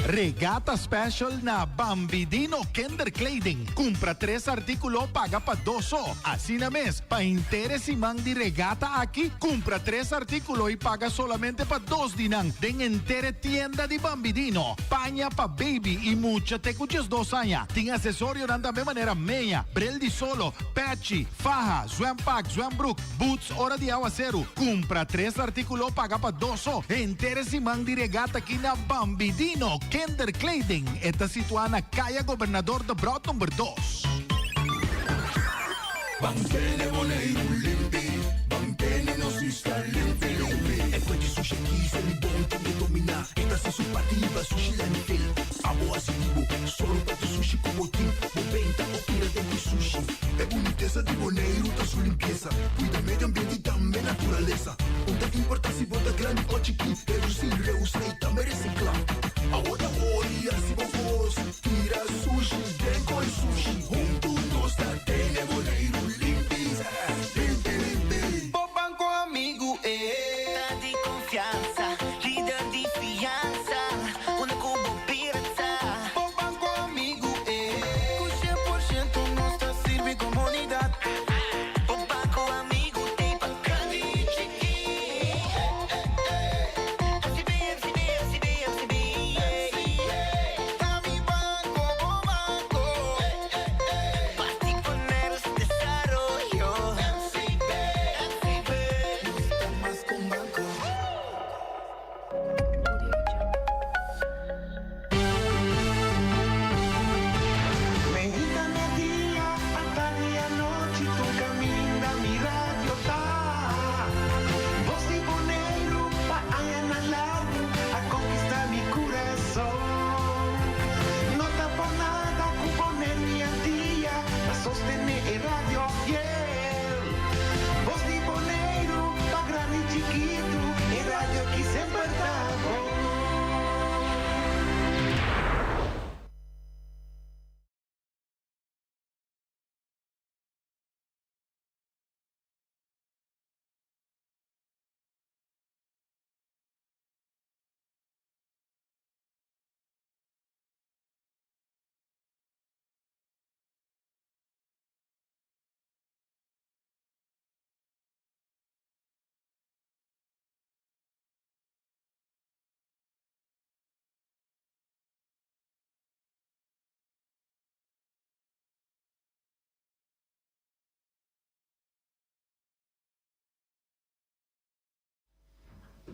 Regata special na Bambidino Kinderkleding. Compra 3 artículos, paga pa 2. Así na mes, pa interés y man di regata aquí, compra 3 artículos y paga solamente pa 2 dinang. Den entere tienda di Bambidino. Paña pa baby y mucha te cuches 2 años. Ting accesorio nanda de manera meia. Brel di solo, patchy, faja, Zwempak, Zwembroek, boots, hora di aguacero. Compra 3 artículos, paga pa 2. Entere si man di regata aquí na Bambidino Kinderkleding. Esta situada na calle Gobernador de Broad número 2. Bangkene Boneiro limpi, Bangkene nos está limpi. E poi di sushi chi se li bonti di domina. Esta se su pativa sushi landfill. Amo asitivo, solo per sushi como team. Moventa o tira de sushi. É boniteza de Boneiro da sua limpeza. Cuida meio ambiente e também natureza. Onde importa se bota grande ou chiquinho. Reduzir, reusar e também reciclar. Agora olha se vamos tira sushi, vem com sushi. Juntos da Tene Boneiro limpi, limpi, limpi. O banco amigo é de confiança, líder de fiança, uma cooperativa. O banco amigo é com 100% nossa serve comunidade. O banco amigo tem bacana e chique.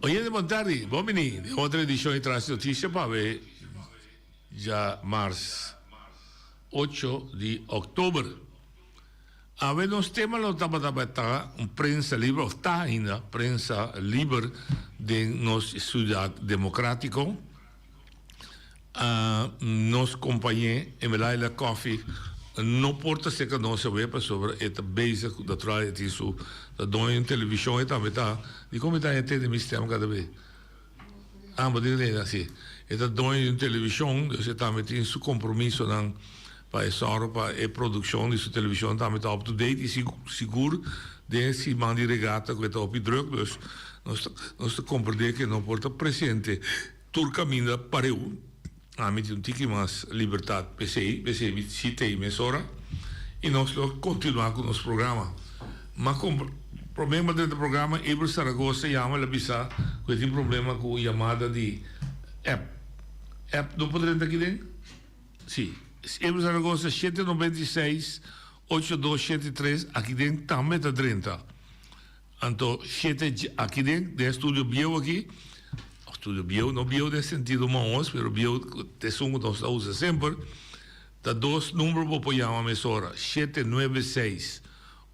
Oye, buon tardi, uomini, di otra edizione di Trans Notizia para ver ya marzo 8 de octubre. A ver, nos temas lo estamos prensa libre, o está ainda prensa libre de nos ciudad democrático. Nos companhia Emilia Coffee não porta ser que não se vê sobre esta base da traia disso da dona televisão e também tá de como tá até de mistério cada vez mas de assim esta dona televisão você também tem seu compromisso não para essa para a produção de sua televisão também tá up to date e seguro de se mandi regata que tá op druk dus nós compreender que não porta presente turcamina pareu met un tiki más libertad PCI cita emisora y nos continuar con los programas. Mas con problema del programa Eber Zaragoza llama la visa que tiene problema con llamada de app no podrán aquí dentro? Sí, Eber Zaragoza 796 8273 aquí dentro también está 30. Entonces 7 aquí dentro de estudio bio aquí. Estudio bio, no bio de sentido más, pero bio de sumo nos usa siempre. Da 2 números para llamar a emisora 796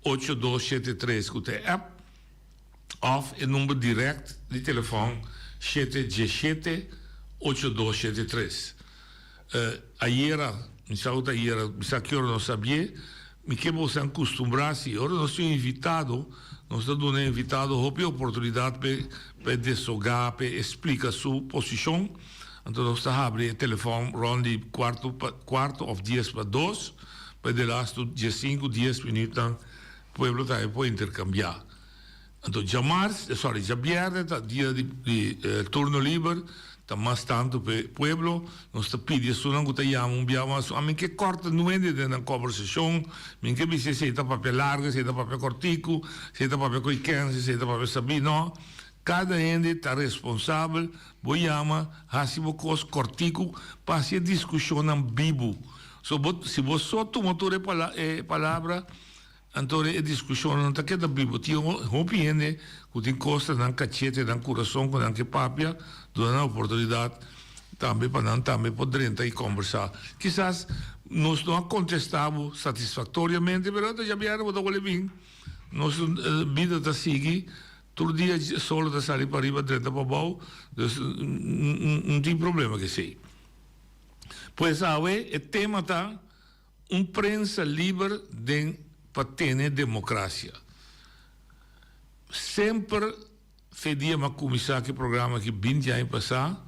8273 com a app of el número direct de telefone 717 8273. Ayer, me sa que não sabia, me que você acostumar-se, agora nós somos invitados, nós estamos invitados a oportunidade para desfogar, para explicar sua posição. Então nós estamos abrindo o telefone rond de quarto ou 10 para 2, para de lá 10 minutos, o povo pode intercambiar. Então, já viernes, dia de turno livre, tá mais tanto pe pueblo, nós tá pedindo isso não que tá mas a mim que corta não é de na conversação, mim que bice se tá papel largo, se tá papel cortico, se tá papel coiquense, se tá papel sabino, cada ende tá responsável, vou chama, hasibo cos cortico, para se discussão na bibo. So, se você só toma toda palavra, então a discussão não está queda bibo. Tinha opinião que tem costa na cachete, na coração, com a papia, dando a oportunidade também para não também poder entrar e conversar. Quizás nós não contestamos satisfatoriamente, mas já vieram o que bem. Nossa vida está seguindo, todo dia solo está saindo para arriba, dentro para baixo, não tem problema que sei. Pois aí, o tema está prensa livre para ter democracia. Sempre fedia uma comissão que programa que 20 anos passar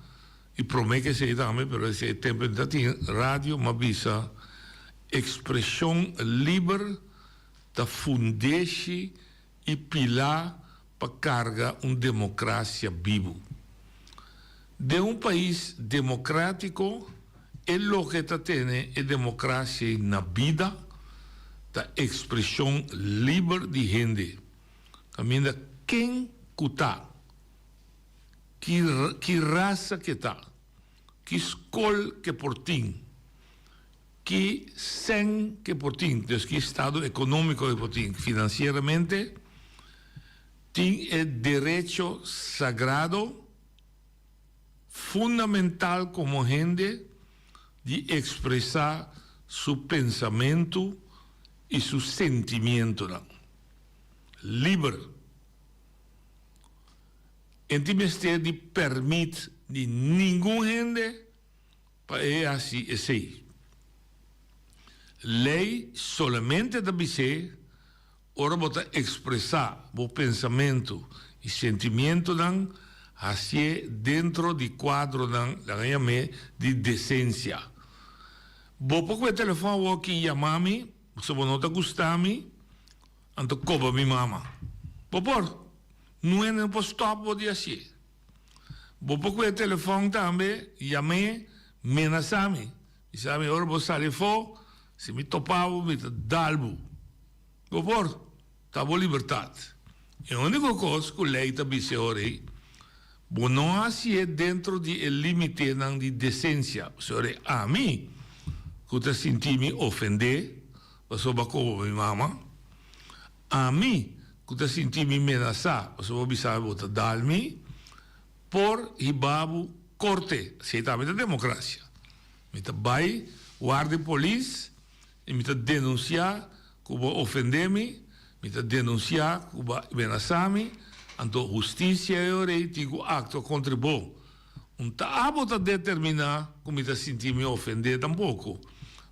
e promete que sei também, mas esse tempo ainda tem rádio, mas bisa expressão livre da fundeixe e pilar para carregar uma democracia viva. De país democrático, o que está tendo é democracia na vida, da expressão livre de gente. Caminha quem está, que raça que está, que escola que portim, que sen que portim, que estado econômico que portim, financeiramente, tem o direito sagrado, fundamental como gente, de expressar seu pensamento e seu sentimento. Livre. Este mistério permite de nenhuma gente para assim ser. Lei somente deve ser ora para expressar o pensamento e sentimento assim dentro do quadro de decência. Vou pouco o telefone aqui chamar-me, se você não está gostando, então cobra minha mama. Por não é nem para stop de assim. Vou pouco o telefone também, chamei, menaçar-me. E sabe, agora vou sair fora, se me topava, me dalbo. Por estava liberdade. E a única coisa que a lei está dizendo é que não assim dentro do limite de decência. Senhor, a mim, que eu senti-me ofender, eu vou como minha mama. A mim, que eu senti-me ameaçar, eu vou dar-me por ribabu corte. Se está a democracia. Me vai, guarda polícia, e me denunciar, que vai ofender-me, me denunciar, que vai ameaçar-me, então justiça é o rei, digo, acto contribui. Não está a determinar como me sentir-me ofender tampouco.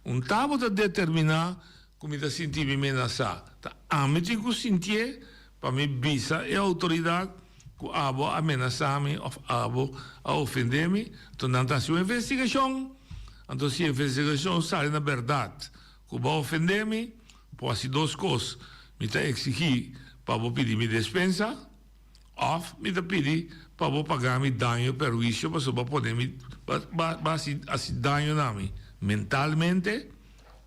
Não está a determinar como me sentir-me ameaçar. A mim tenho que sentir, para me visa a autoridade, que abo ameaçar-me, abo a ofender-me, então não está uma investigação. Então se a investigação sai na verdade, que vai ofender-me, pode ser duas coisas. Me está exigir para pedir-me dispensa, ou me está pedir para pagar-me dano, perjuízo, para poder me fazer dano a mim, mentalmente,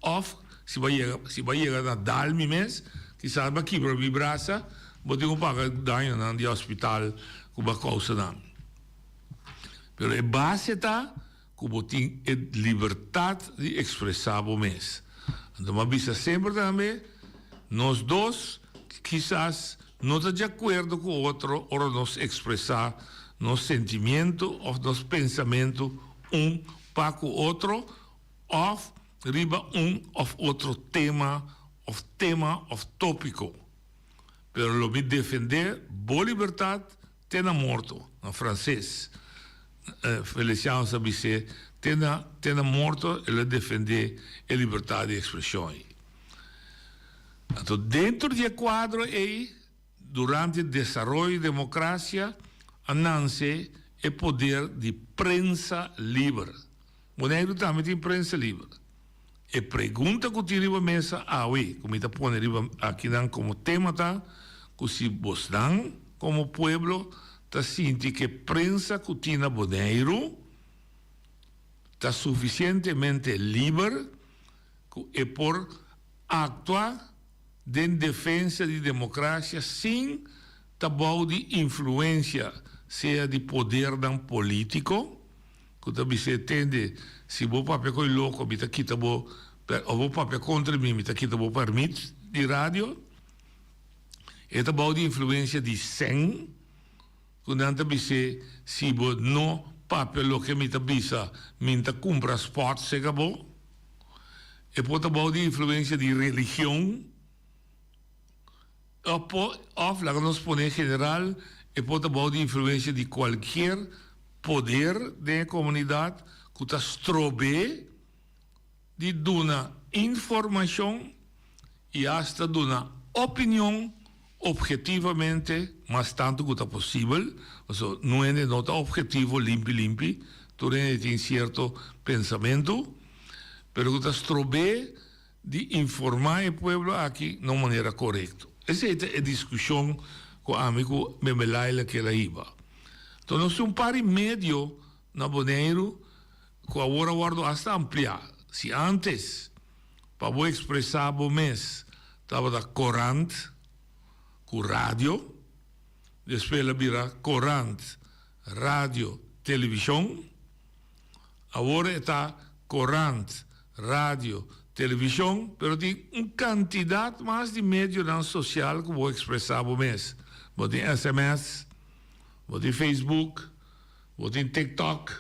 ou se vai chegar a dar-me mesmo, que sabe que para me braça, vou ter que pagar dano no hospital que vai causar. Mas a base está que vou ter liberdade de expressar o mês. Então, mas visa sempre também, nós dois, quizás, não estamos de acordo com o outro, ou nos expressar nosso sentimento ou nosso pensamento para o outro, ou riba ou outro tema ou tópico. Pero lo me defender, boa liberdade, tena morto, em francês. Feliciano sabe dizer, tena morto, ele defender a liberdade de expressão. Então, dentro do quadro aí, durante o desenvolvimento da democracia, nasce o poder de prensa livre. O Montenegro também tem prensa livre. E pergunta que eu tive a mesa, como está pondo aqui como tema, que se você como povo ta sinti que prensa cutina Bonaire está suficientemente libre e por actuar en defensa de democracia sin tabau de influência, seja de poder dan político, que também se entende, se vou papel coi louco, me tá quita bo, ou vou papel contra mim, me tá quita bo permit de rádio, e tabau de influência de 100, que não também se vou não papel lo que me tá bisa, me tá compra spot, se acabou, e pode tabau de influência de religião, of la que nos pone en general e pode dar de influência de qualquer poder da comunidade que está estrobe de dar informação e hasta dar opinião objetivamente, mas tanto que está possível, não é nota objetivo limpi, também tem certo pensamento, mas que está estrobe de informar o povo aqui de uma maneira correta. Essa é a discussão com o amigo Memelaila que ela iba. Então, nós temos par e meio na Bonaire, que agora guardo hasta ampliar. Se antes, para eu expressar o mês, estava da corante, com rádio, depois ela vira corante, rádio, televisão, agora está corante, rádio, televisão, pero tem uma quantidade mais de meios social que vou expressar o mês. Vou ter SMS, vou ter Facebook, vou ter TikTok,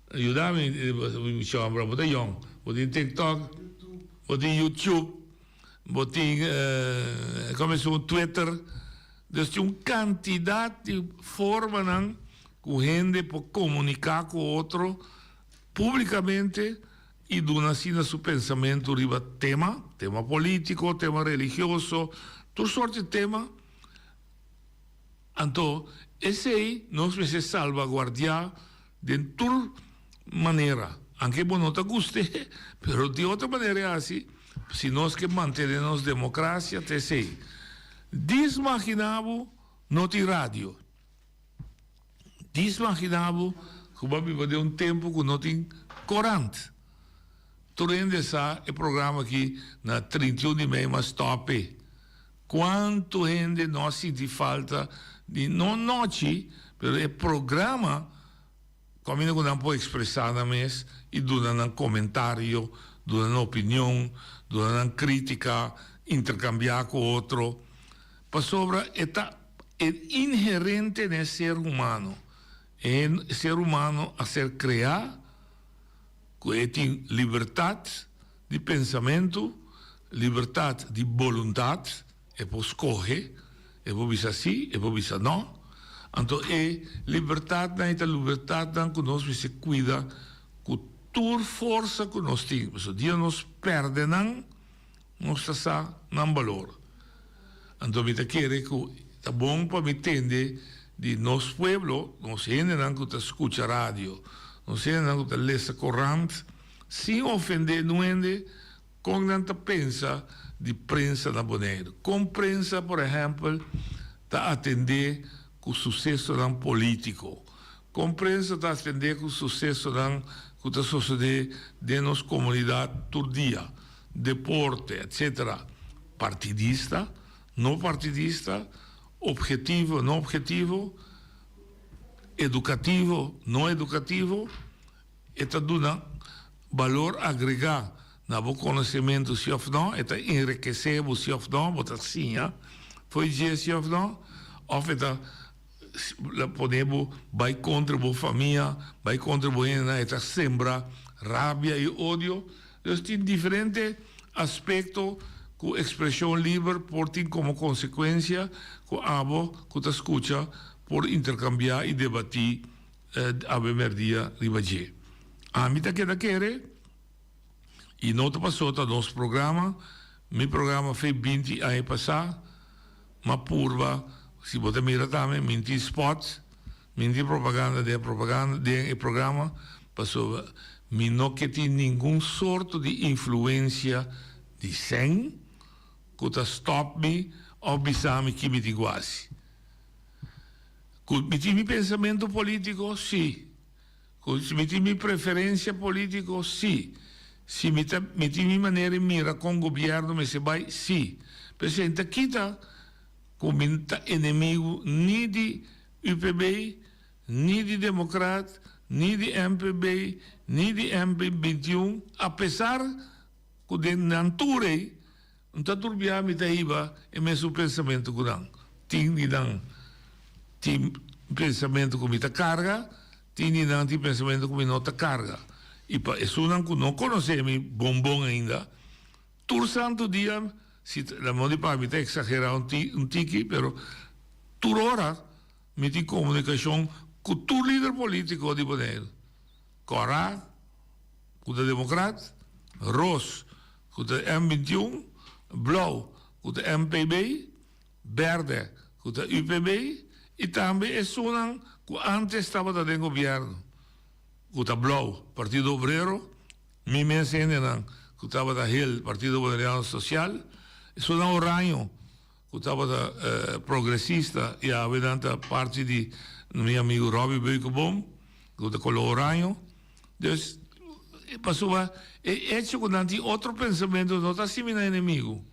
ajuda-me, me chama, vou ter Young, vou ter TikTok, vou ter YouTube, vou ter, começou Twitter, então tem uma quantidade de formas que a gente pode comunicar com o outro publicamente e dona assim seu pensamento riba tema político, tema religioso, toda sorte de tema. Então, esse aí nós precisamos salvaguardar de toda maneira, aunque não te guste, mas de outra maneira é assim, se nós que manteremos democracia, te sei. Desmaginavo não tem rádio. Desmaginavo que vai viver tempo que não tem corante. Torrende sa o programa aqui na 31 de maio, mas top. Quanto gente não sente falta de não noite, mas o programa, como não pode expressar na mês, e dando um comentário, dando opinião, dando crítica, intercambiar com outro. Para sobre, é inherente no ser humano. É o ser humano a ser criado, que tem liberdade de pensamento, liberdade de vontade, e pode escolher, e pode dizer sim, e pode dizer não. Então, é liberdade, não é liberdade que nós se cuida com toda força que nós temos. Se dia nós perdemos, nós está não valor. Então, me quero que está bom para me entender de nosso povo, nós gente que escuta rádio, não sei não que lê corrente, sem ofender ninguém, com tanta pensa de prensa na Bonaire. Com prensa, por exemplo, está atender com o sucesso da político. Com prensa está atender com o sucesso da que está sucedendo na nossa comunidade todo dia, deporte, etc. Partidista, não partidista, objetivo, não objetivo, educativo, não educativo, e está dando valor agregado no conhecimento, se ou não, e está enriquecendo, se ou não, mas assim, foi dizer se ou não, ou está podemos vai contra a família, vai contra a está sembra rabia e ódio. Então, tem diferentes aspectos que a expressão livre tem como consequência que a que te escuta por intercambiar e debater a dia ribadia. A mim que quer e não te passou no nosso programa, meu programa foi 20 anos passado, mas purva, se você mira também, minti spots, minti propaganda de programa, passou, me não que tem nenhum sorte de influência de 100, que te stop me ou bisame que me diguasi. Mi pensamento político, sí. Mi preferencia político, sí. Si mi manera de mirar con gobierno, me se va, sí. Pero si te quita, como enemigo ni de UPB, ni de Democrat, ni de MPB, ni de MP21, a pesar que de nature, não está turbia me iba e me su pensamento que não. Tem pensamento que me ta carga, tem pensamento que me não ta carga. E para isso não conhecemos bombom ainda. Todo santo dia, se a mão de pai me está exagerando tiki, pero toda hora me tem comunicação com todo líder político de poder. Cora, com o Democrat, Ros, com o M21, Blau, com o MPB, Verde, com o UPB, e também é sonam que antes estava dentro do governo. Com o Blau, Partido Obrero, mi mensaje que estava da Hill, Partido Bolivariano Social, e sonam Oranho, que estava da Progressista, e a vedanta parte de meu amigo Robbie Beukebom, que da color Oranho. Dus, passou a... É hecho que não tem outro pensamento, não está assim no inimigo.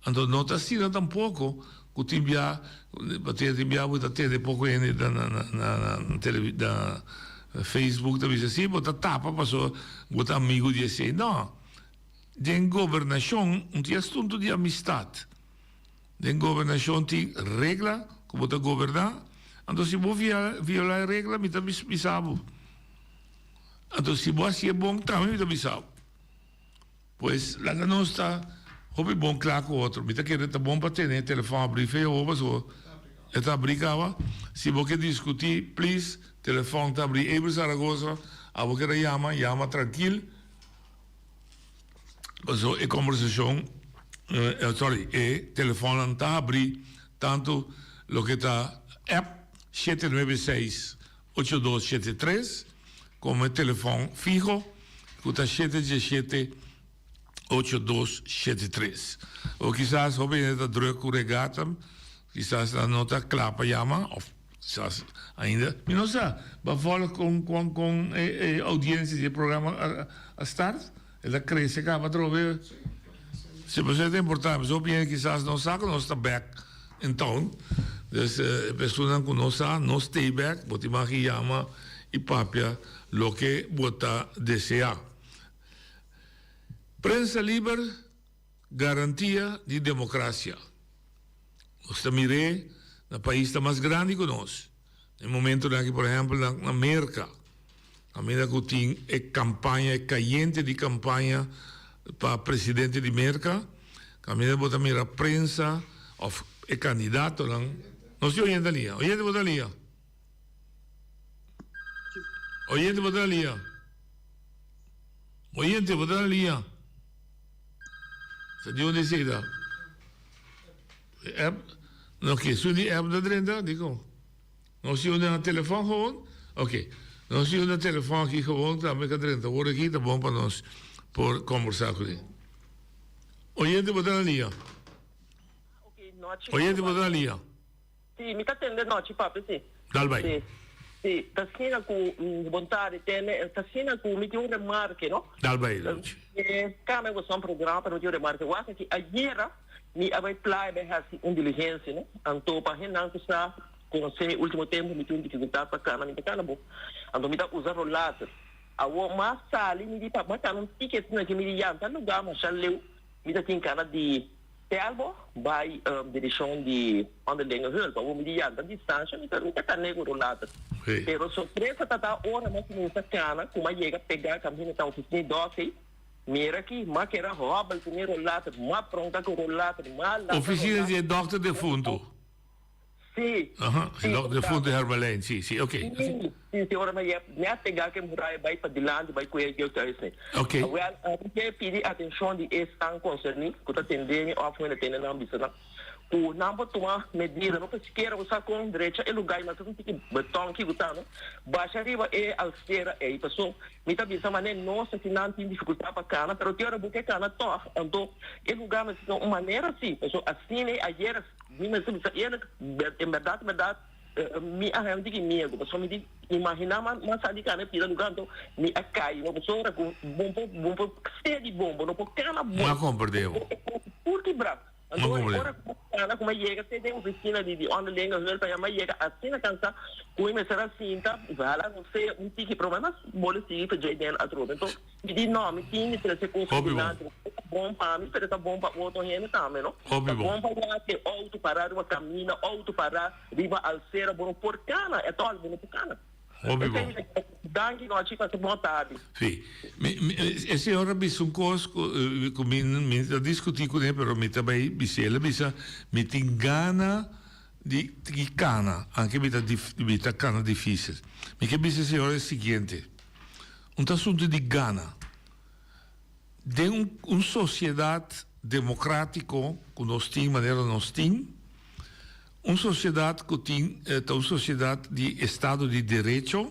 Então, não está assim tampouco, que te enviar, para ter pouco na Facebook, da visa assim, bota tapa, passou, bota amigo de assim. Não. Den governação, não tinha assunto de amistade. Den governação tem regra, que bota governar. Então, se você violar a regra, me também sabe. Então, se você é bom, também me também sabe. Pois, lá não está, houve bom claro com o outro. Me está querendo bom para ter telefone abrir feio, ou passou. Está brincava. Se você discutir, please, telefone está abrir. Ebre Zaragoza, a você chama tranquilo. Passou, a conversação, telefone não está abrir, tanto o que está app 796-8273, como o telefone fijo, que está 717-8273. Ou quizás, houve ainda druk com regata, quizás a nota clapa chama, ou quizás ainda, não sei, vai falar com audiência de programa a start, ela cresce, acaba de ver. Se você é importante, mas houve quizás não sabe, não está back in town. Dus pessoas que não sabem, não stay back, você imagina e papia lo que você deseja. Prensa livre, garantia de democracia. Nós miramos no país mais grande que nós. No momento em que, por exemplo, na América, a medida que tem campanha, caliente de campanha para presidente de América, a medida que você mira a prensa, ou candidato, não se oyente ali. Oyente botar ali. Oyente botar ali. Oyente botar ali. Você de onde se dá? Não, que se unie app da drenda, digo. Não se unie no telefone gewoon? Ok. Não se unie no telefone aqui gewoon, também que drenda. Hoor aqui, tá bom para nós, por conversar com ele. Oyente botar ali. Oyente botar ali. Sì, mi sta attendendo, no, ci fa, sì. Dal vai. Sì, sì, tassina con volontari, tassina con mi ti un remarche, no? Dal vai. Come questo un programma per un remarche, guarda che ieri mi avevo play per un diligenza, no? Anto pa hen anche sta con se ultimo tempo mi tundi che sta pa kana mi kana bo. Anto mi da usare later. Awo ma sali mi di pa ma tan ticket na che mi di yanta no ga ma shaleu mi da tin kana di Telbo, bij de edition die andere dingen hulp, waar we die aan die staan, niet dat negro later. Pero sorpresa tata ora mas não se cana, como chega pegar caminho tão que doce, mira aqui, mas que era rouba primeiro later, mas pronta com o later, mas oficina de Dr. Defunto. Sim. Sim, Dr. Defunto Herbalijn, sim, sim, ok. Sim, ora mas é pegar que murai vai para dilante, vai com ele que assim. Ok. Well, eu pedi atenção de estar concernido, que está atendendo, ou foi atendendo na ambição. O não pode tomar medida, não pode sequer usar com direita, é lugar, mas não tem que beton que botar, não. Baixa arriba é alceira, é aí, pessoal. Me está pensando, mas nossa, se não tem dificuldade para cana, pero tem hora porque cana toa, então, é lugar, mas de uma maneira assim, pessoal, assim, ayer, em verdade, mi agente que medo, mas só me diz, imaginar mas ali cara pira no canto, me acai, não só com bombo, cheio de bombo, não pode ter na bomba. Não compreendo. Porque bravo. Agora como chega, você tem oficina de online, mas para mais chega assim na cansa, com uma será cinta, vai lá, não sei, um tique problema, bola seguir para jeito a troca. Então, me diz não, me tinha que ser combinado. Bom para mim, pero tá bom para outro gente também, não? Bom para lá que auto parar uma caminha, auto parar, riba alceira, bom por cana, é todo bom por cana. Óbvio. Danke, nós ficamos boa tarde. Sim. Esse hora bis um coisa que me discutir com ele, pero me também bisela bisa me tem gana de cana, anche me tá cana difícil. Me que bisa esse hora é o seguinte, assunto de gana. De uma sociedade democrática, que nós temos, maneira nós temos, uma sociedade que tem uma sociedade de Estado de Direito,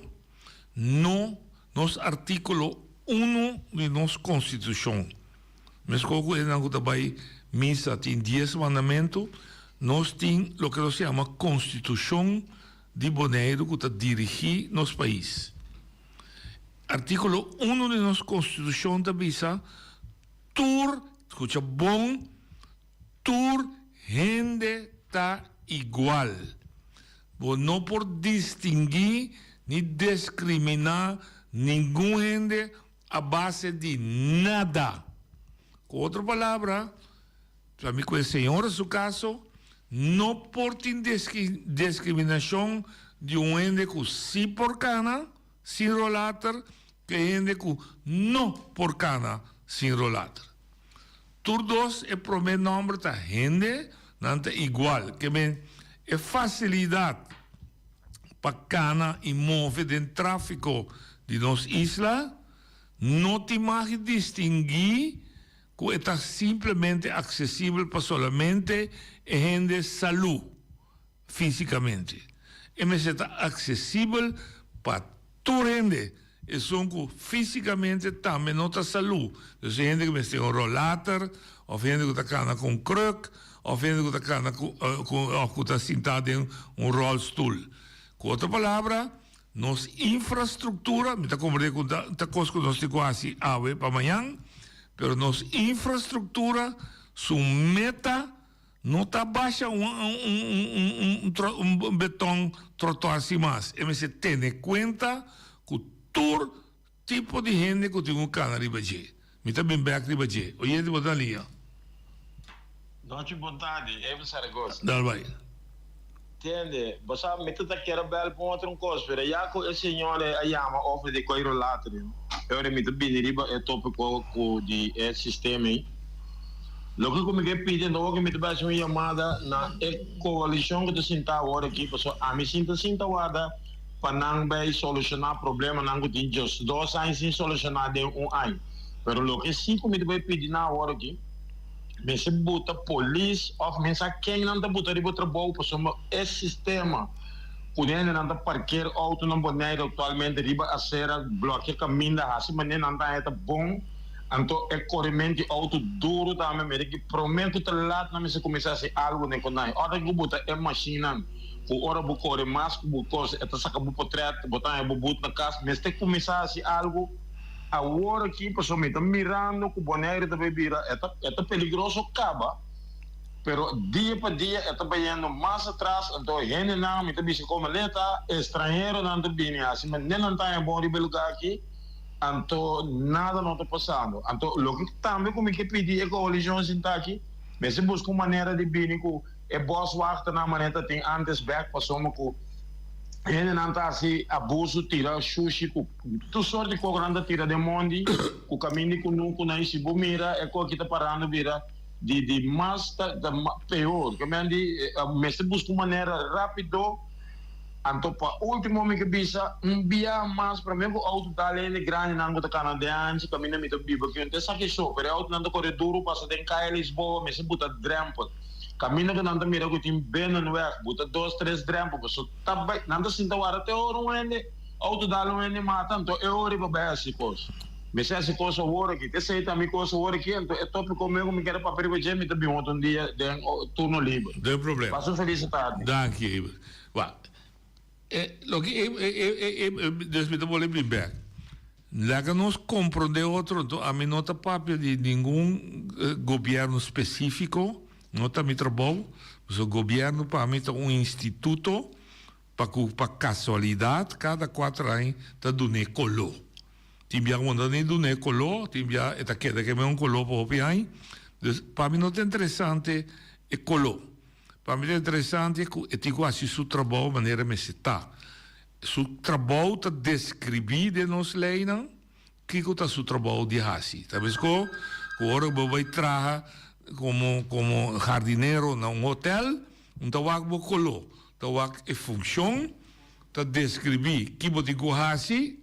no nos artículo 1 de nossa Constituição. Mas como nós também missa tem 10 mandamentos, nós temos o que se chama Constituição de Bonaire que dirige nosso país. Artículo 1 de nossa Constituição também diz escucha bom, tur gente está igual. Vos não por distinguir ni discriminar nenhum gente a base de nada. Com outra palavra, para mim, com o senhor, em seu caso, não por discriminação de um gente que sim por cana, sem rolater, que gente que não por cana, sem rolater. Todos é primeiro nome da gente, não é igual, que é facilidade para cana e move dentro do tráfico de nossa isla, não te mais distinguir que está simplesmente acessível para somente a gente saúde, fisicamente. Mas está acessível para toda gente. E são que fisicamente também não está saúde. Então, gente que tem um rollator, ou gente que está cana com crook, ou gente que está cana que está sentado em um rollstool. Com outra palavra, nossa infraestrutura, me está compreendendo que está coisa que nós temos quase para amanhã, mas nossa infraestrutura, sua meta, não está baixa um betão trotuar assim mais. E você tem em conta que todo tipo de gente que tem um cana de baixo. Me está bem back de baixo. Oye, de botar ali. Noite, boa tarde. É você Saragossa. Dá vai. Entende? Você me está querendo bel para outra coisa, mas já que o senhor é chama ofre de coiro later. Eu me estou bem riba é tópico de sistema aí. Logo que me pede não que me está fazendo uma chamada na coalição que está sentada agora aqui, pessoal. A mim sinta agora para não vai solucionar problema não que tem just 2 anos sem solucionar em 1 ano. Mas o que sim que me vai pedir na hora aqui, me se bota polícia ou me se quem não está botando riba trabalho pessoal esse sistema quando não está parquear auto não pode atualmente riba a serra bloqueia caminho assim mas não está bom. Então, é corrente auto duro também, mas que prometo que lá não se começar a ser algo nem com nada. Ora que bota é máquina, o ora bu corre mais que bu coisa, é saca bu portrait, botar bu boot na casa, mas tem que começar a ser algo. A hora que pessoal me está mirando que o boneiro também vira, é perigoso acaba, pero dia para dia é vendo mais atrás, então gente não me está dizendo como leta estrangeiro não está vindo assim, mas nem não está em bom lugar aqui. Então, nada não está passando. Então, o que também como que pedir é que a religião está aqui, mas se busca uma maneira de vir com é boas wachten na maneira tem antes back passou com ele não está assim abuso tira sushi com tu sorte de coisa tira de monde o caminho com nunca na esse bomira é coisa que está parando vira de mais da pior que mas se busca uma maneira rápido. Então, para o último momento que bisa, via mais para mim, o auto está ali grande, não está canadense, caminha muito biba, que não sabe só, mas o auto não está correndo duro, passa de cair Lisboa, mas se bota drampo. Caminha que não está mira que tem bem no weg, bota 2, 3 drampo, mas está bem, não está sentindo agora até hora um ende, auto dá um ende mata, então é hora para ver essa coisa. Mas essa coisa agora aqui, essa aí também coisa agora aqui, então é top comigo, me quero para privar de mim também outro dia de turno livre. Não tem problema. Passo feliz tarde. Danke. Lo que dus met de volle back. Laat nos comprender otro, a mí no está papel de ningún gobierno específico, no está mi trabajo, el gobierno para mí está un instituto para casualidad, cada 4 años está dando color. Timbia cuando no dando color, timbia está queda que me un color por hopi. Dus para mí no está interesante el color. Para mí é interessante é que quase seu trabalho maneira me está. Seu trabalho está descrever de nos leina que está seu trabalho de hasi. Talvez que agora eu vou trabalhar como jardineiro num hotel, então vou colo, então vou é função, está descrever que vou digo hasi,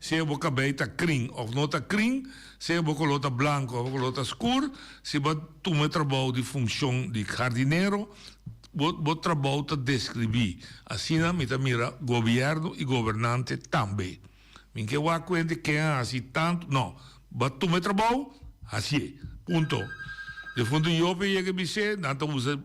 se eu vou cabelo tá crin ou não tá crin, se eu vou colo tá branco ou vou colo tá escuro, se vou tomar trabalho de função de jardineiro, vou trabalho tá descrever. Assim na mira governo e governante também. Min que eu conta que é assim tanto, não, vou tomar trabalho, assim, ponto. De fundo jobe je gebise, nanta usa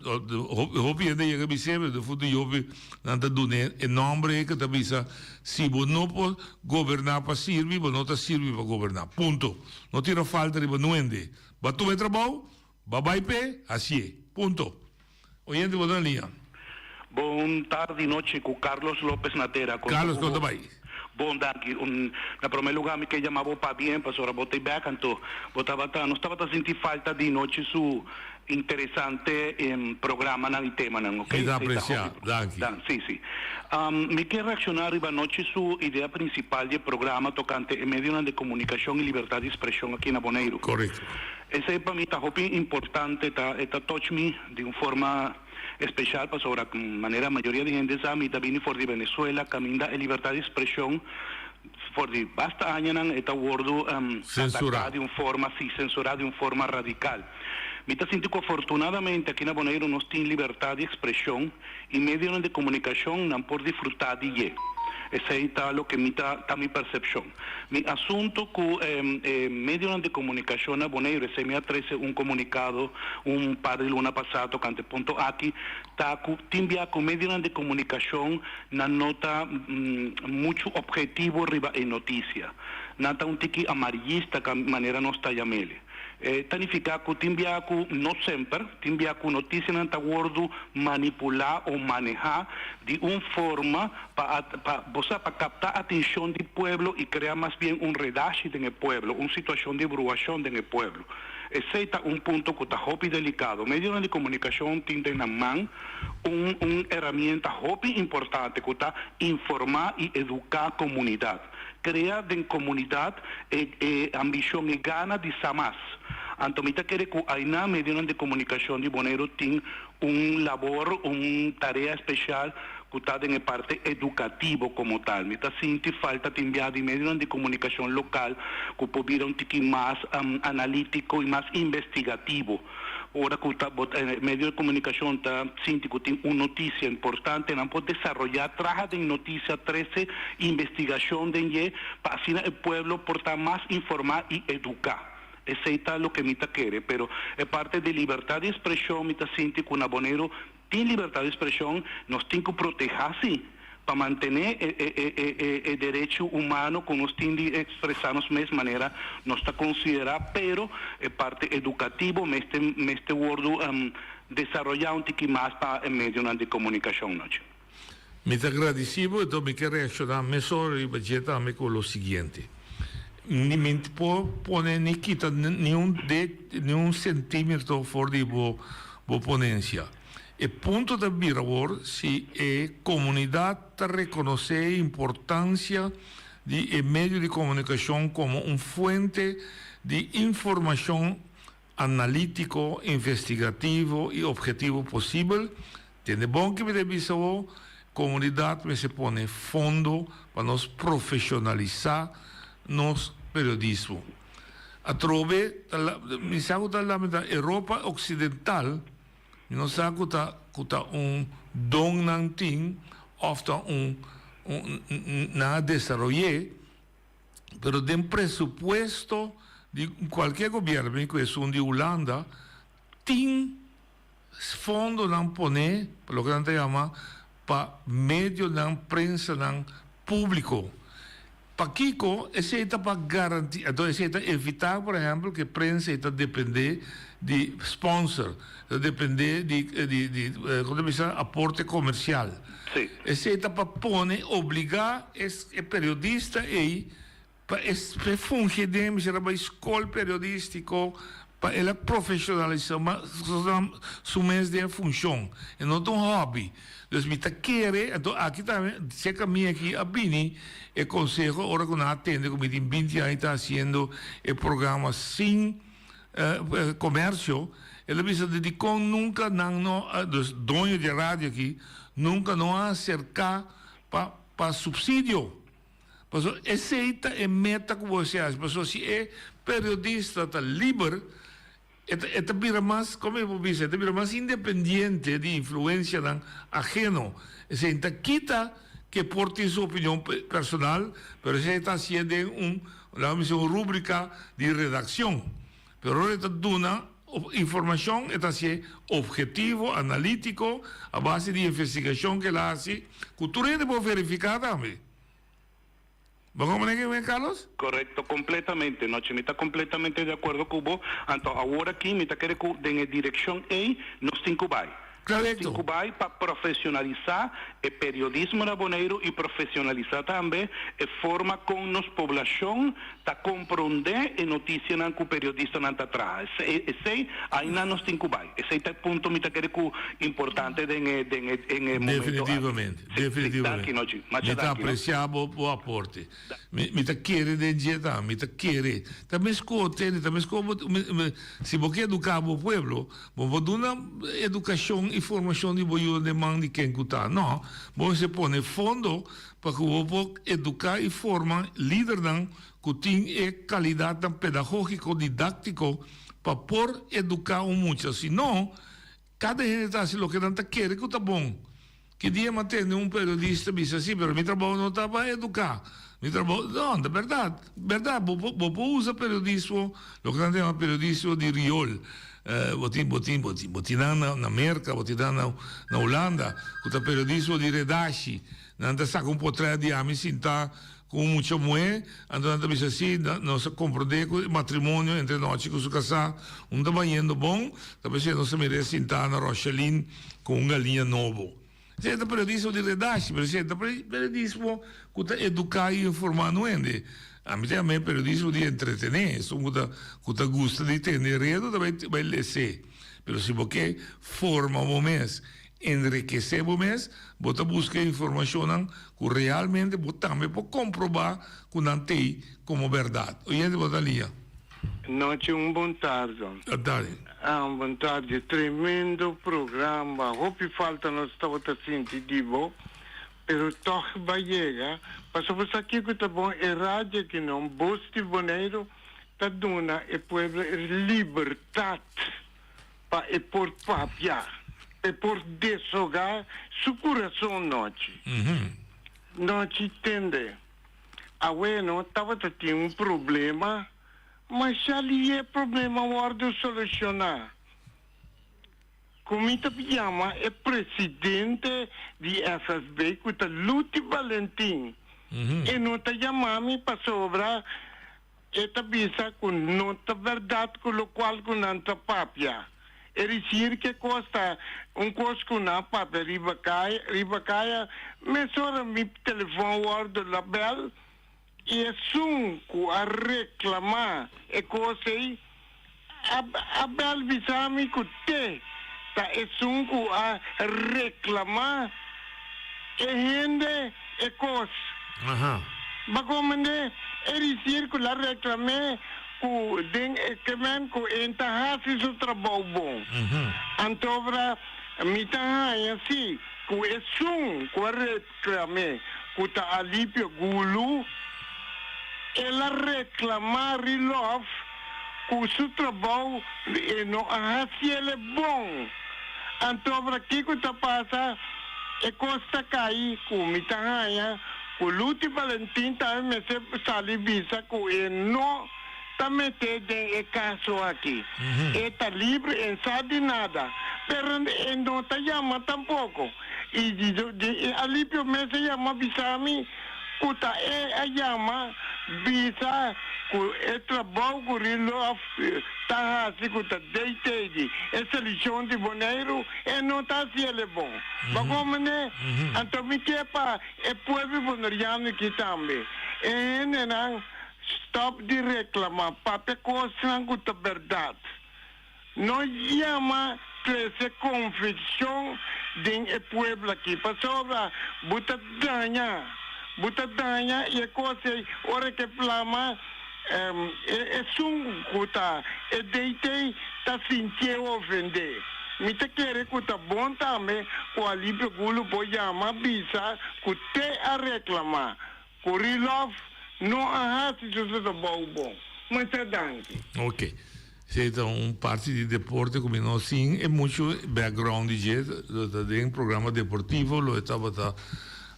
hobi je gebise, de fundo jobe nanta dune enorme que tabisa si bo no po governar para servir, bo no ta servir para governar. Punto. No tira falta de nuende. Va tu trabalho, va vai pe, assim, punto. Oyente boa linha. Bom tarde e noite com Carlos López Natera. Carlos, conta vai. Bom, danke. Na primeiro lugar, me que chamava para bem, para só botei back, então, não estava a sentir falta de noite su interessante programa na tema, não, ok? Está apreciado, danke. Sim, sim. Me quer reaccionar a noite su ideia principal do programa tocante em meio de comunicação e liberdade de expressão aqui na Bonaire. Correto. Essa é para mim está importante, está touch me de uma forma especial para sobre a maneira a maioria de gente sabe também for de Venezuela caminha a liberdade de expressão for de basta anos está wordo censurado de uma forma censurado de uma forma radical. Me está sentindo que afortunadamente aqui na Bonaire nós temos liberdade de expressão e meios de comunicação não por desfrutar de essa é o que me está minha percepção. Mi assunto com meios de comunicação na Bonaire, esse me atrece comunicado par de luna passado, cante ponto aqui, tá com timbia com meios de comunicação na nota muito objetivo riba em notícia. Nata tiki amarillista que maneira nós está chamando. Significa que timbiaco não sempre, timbiaco notícia não está gordo manipular ou manejar de uma forma para captar a atenção do povo e criar mais bem redache no povo, uma situação de bruação no povo. Esse é ponto que está muito delicado. Meios de comunicação têm na mão uma ferramenta muito importante que está informar e educar a comunidade. Criar em comunidade ambição e gana de samas. Então, me quer que a meios de comunicação de Bonaire tem labor, tarefa especial que está em parte educativa como tal. Me está sentindo falta de enviar de meios de comunicação local que pode vir mais analítico e mais investigativo. Ora que o meio de comunicação está sentindo que tem uma notícia importante, não pode desenvolver, traga de notícia, 13 investigação de para assim o povo portar mais informar e educar. Esse é o que me quer, pero é parte de liberdade de expressão, me sinto que na Bonaire tem liberdade de expressão, nós temos que proteger-se para manter o direito humano que nós temos de expressar-nos da mesma maneira, nós está considerado, pero é parte educativa, neste wordo, desenvolver um pouquinho mais para o meio de comunicação. Me agradecido, então me quero reaccionar melhor e com o seguinte. Ni me pone ni quita ni un centímetro fora de boa ponência. E ponto de viravor se a comunidade reconhecer a importância de meio de comunicação como uma fonte de informação analítico, investigativo e objetivo possível, tem bom que me devisa a comunidade me se pone fundo para nos profissionalizar nos periodismo. A trove, mi saco da Europa Ocidental, mi saco da don nanting, ofta na desarrollé, pero de presupuesto de qualquer governo, que é um de Holanda, tem fundo não pone, pelo que a gente chama, para meio ng prensa ng público. Para Kiko, esse está para garantir, então esse está evitar, por exemplo, que a prensa está depender de sponsor, depender de como se chama, aporte comercial. Sim. Esse está para obrigar esse periodista aí para fungir dentro da escola periodística para ela profissionalizar sua mês de função e não um hobby. Então, me tá querer, então aqui também, se caminha aqui a Bini, e consejo, agora que não atende, como tem 20 anos está fazendo o programa sem comércio, ele precisa dedicar nunca, dos donos de rádio aqui, nunca não acercar para subsídio. Porque essa é a meta que você acha. Porque se é periodista, está livre, esta vira mais, como eu disse, esta vira mais independente de influência ajeno. Essa está quita que porte sua opinião personal, mas essa está sendo uma rúbrica de redação. Mas esta dona informação, está sendo objetivo, analítico, a base de investigação que ela faz, que tu pode verificar também. ¿Vamos a poner Carlos? Correcto, completamente. Noche, me está completamente de acuerdo con vos. Entonces, ahora aquí me está queriendo en dirección A, nos cinco vai. Correcto. Cinco vai para profissionalizar o periodismo raboneiro e profissionalizar também a forma como nos população está compreender a notícia que o periodista não está atrás. Esse ainda nos cinco vai. Esse é o ponto me está querendo importante em momento. Definitivamente, definitivamente. Me está apreciando o aporte. Me está querendo dizer, me está querendo. Também escuta, se você educar o povo, você dá uma educação informação de boa demanda de quem está. Não, você põe fundo para que você educar e formar líder que tem qualidade pedagógica, didático para por educar muito. Senão, cada gente está assim, o que não quer que está bom. Que dia matando um periodista diz assim, mas meu trabalho não está para educar. Meu trabalho, não, é verdade. Você usa periodismo, o que não tem periodismo de riol. Botin na América, botin na Holanda, com o periodismo de redache, não saca portrait de ami sinta com muita mulher, então não assim, não se compreende o matrimônio entre nós que se casar, tá banhando bom, talvez não se merece sentar na Rocheline com galinha novo. Esse é o periodismo de redache, mas esse é o periodismo que está educar e informar no ende. A mim também periodismo de entretener, isso que gosta de entender redo também vai ler. Mas se você forma o mês, enriquecer o mês, você busca informação que realmente você também pode comprovar que não tem como verdade. Oyente, você ali. Noite, bom tarde. Tarde. Bom tarde. Tremendo programa. Hope falta nós estamos sentindo. Pero toch vai chegar, mas você aqui que tá bom, é rádio que não, boste boneiro, tá dona e povo liberdade para e por papia, e por desogar seu coração noite. Noite entende? A não tava tendo problema, mas ali é problema guardo solucionar. Comita Pijama é presidente de FSB, que está Luti Valentim. E não está chamando para sobrar esta visa com nota verdade, com o qual não está papia. É dizer que custa costo com a papia, ribacaia, mas ora me telefone guardo la bel, e é sunco a reclamar, e coisa aí, a bel visa me que é sunco a reclamar e rende e coisa. Mas como é dizer que lá reclamar que men que entra faz o trabalho bom. Então, me está assim, que é sunco a reclamar que está alívio gulu, ela reclamar e love que o seu trabalho não é bom. Então, para que está passando, é costa cair com a mitanha, com o Luti Valentim também me sali visa que não está metendo em caso aqui. Está livre, não sabe nada. Mas não está chamando tampouco. e alipio me se llama bisami kuta ayama bisa ku trabalho ku rilo tá assim kuta deitei essa lição de boneiro não tá se ele bom como né então me que pa povo boneriano que também não stop de reclamar papel coisa kuta verdade não chama essa confusão de pueblo aqui passou buta danha e coisa ora que flama sunguta deitei tá sentindo ofender me te querer que tá bom também o alívio gulo pode chamar bisa que te a reclamar o relove não há se isso tá bom muito danke ok então parte de deporte como nós sim é muito background de um programa deportivo lo estava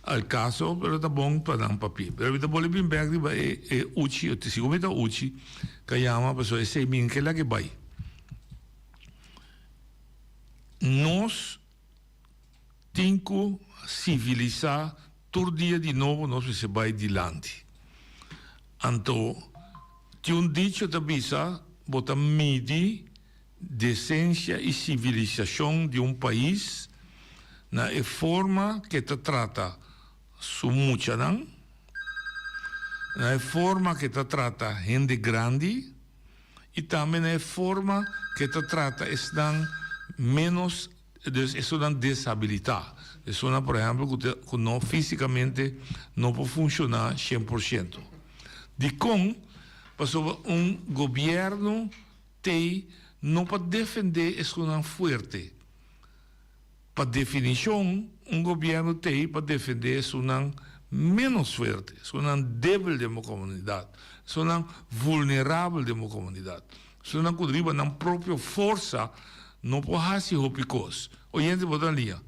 al caso pero está bom para dar papel pero ahorita vou bem back é uchi eu te sigo meta uchi que chama pessoa esse min que lá que vai nós temos que civilizar todo dia de novo nós se vai adiante então tem dicho da bisa bota midi decência e civilização de país na forma que te trata su muchanan, na forma que te trata gente grande e também na forma que te trata estão menos estão desabilitados. Estão, por exemplo, que não fisicamente não pode funcionar 100%. De como passou governo tem não pode defender isso não forte. Para definição, governo tem para defender isso não menos forte, isso não débil de uma comunidade, isso não vulnerável de uma comunidade, isso não contribui na própria força, não pode ser hopicos. Oyente, botar linha.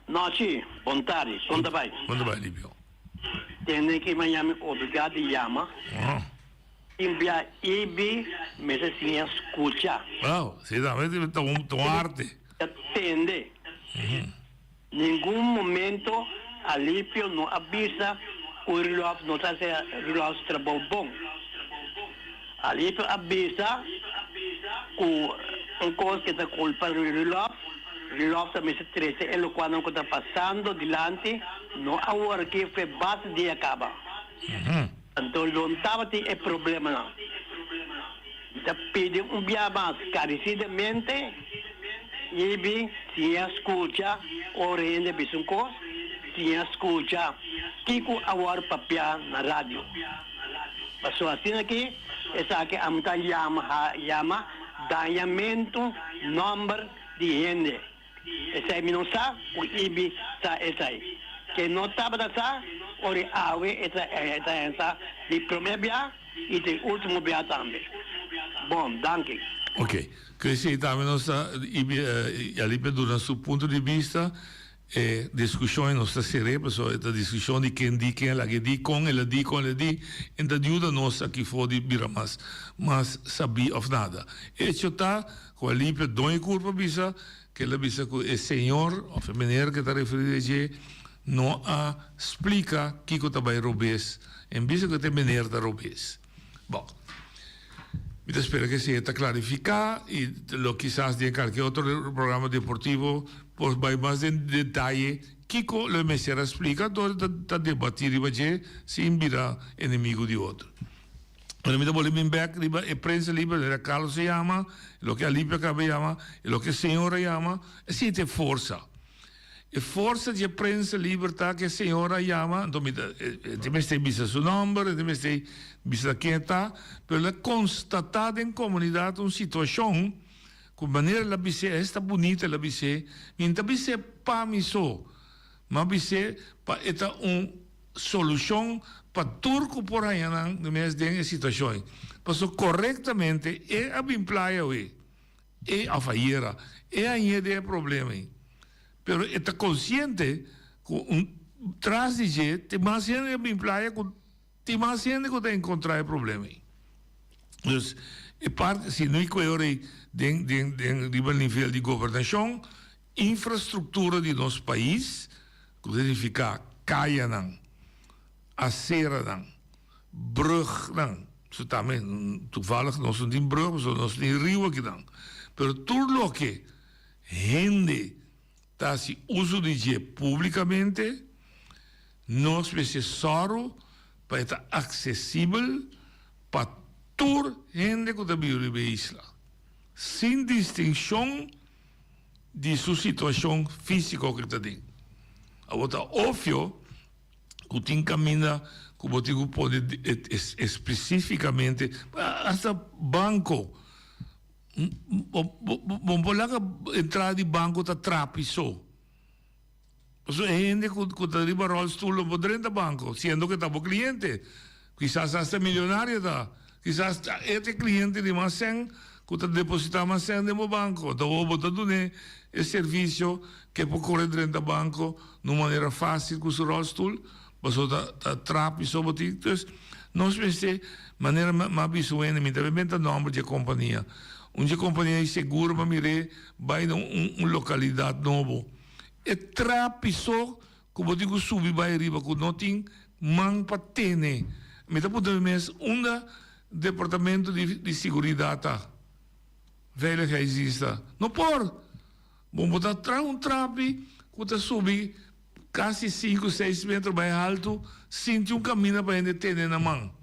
Não, sim, bom tarde, onde vai? Onde vai, Líbio? Tem que me obrigado de chamar. Enviar IB, mas assim escuta. Não, se dá, mas tem arte. Atende. Nenhum momento alívio não avisa o relógio não está sendo relógio trabalho bom. Alívio avisa que coisa que está culpa do relógio também se trece ele quando está passando dilante não há hora que foi base de acaba. Então não estava tendo problema não. Está pedindo dia mais carecidamente e se escuta orende bisunco se escuta kiko awar papia na rádio passou assim aqui essa que amta llama dañamento number de gente essa não sabe o ibi sa essa que não estava da ore awe essa de primeiro e de último dia também bom danke. Ok, quindi também nossa ali do seu ponto de vista discussão em nossa cerebro, essa discussão de quem diz quem ela que diz com ela diz então ajuda nós aqui fora de vira mas sabia of nada. Isso tá com ali dois culpa bisa que ela bisa que o senhor ou feminino que está referido a não explica que que tá vai robes, em bisa que tem menino da robes. Bom. Eu espero que se está clarificado y lo quizás de cualquier otro programa deportivo pues va más en detalle. Kiko lo mesera explica, todo está debatir y sin mirar enemigo de otro. Pero me voy a back, la prensa libre, de Carlos se llama, lo que Alipia Cabe llama, lo que el señor llama, es de fuerza. E força de prensa libertà che a senhora chiama, ti metti bisa su numero, ti metti bisa chi sta, per la constatata in comunità una situazione, con maniera la bisa è bonita la bisa, mentre bisa pa mi so, ma bisa pa eta una soluzione pa turco por aí na mesma situazione. Passo corretamente e abimplaia e a faillera e aí é problema. Pero está consciente que tras de je te mais gente bem playa com te mais gente que tem encontrar problema. Então, é parte se não é que eu de nível de governação infraestrutura de nosso país, que significa caia não, acera não, brug não, so também toevallig nós não temos brug, nós não temos rio aqui não, pero tudo lo que gente está se uso de publicamente, nós precisamos para estar acessível para toda gente que está vivendo na isla, sem distinção de sua situação física que está dentro. Agora, óbvio, que tem caminho, como eu pode especificamente, até banco. Vamos lá que entrar de banco está trapiso. Então, gente que está de rollstool não pode entrar banco, sendo que está para cliente. Quizás hasta milionário está. Quizás este cliente de mais 100, que está depositando mais 100 no banco. Então, vou botar o serviço que pode correr dentro do banco de uma maneira fácil com o rollstool, mas está trapiso. Então, nós pensamos, maneira mais visual, também o nome de companhia. Uma companhia é segura, mas mire, vai em uma localidade nova. É trapiso, como eu digo, subir vai riba, que não tem man para ter. Mas podemos departamento de segurança. Velha que existe. Não pode. Vamos botar atrás trape, que subir quase 5, 6 metros mais alto, sem um caminho para ele ter na mão.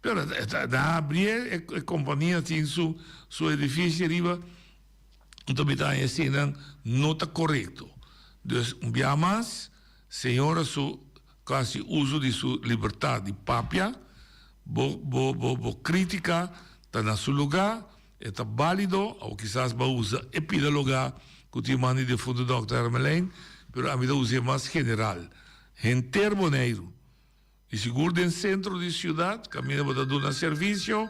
Pero da abrir a companhia tem seu edifício arriba, então está assim, não está correto. Então, mais, senhora, quase uso de sua liberdade de papia, crítica, está no seu lugar, está válido, ou quizás vai usar epidemiologia, que tem mani de fundo do Dr. Armelin, pero a mim usa mais general. Em termo neiro, e seguro no centro da cidade, caminha para dar um serviço,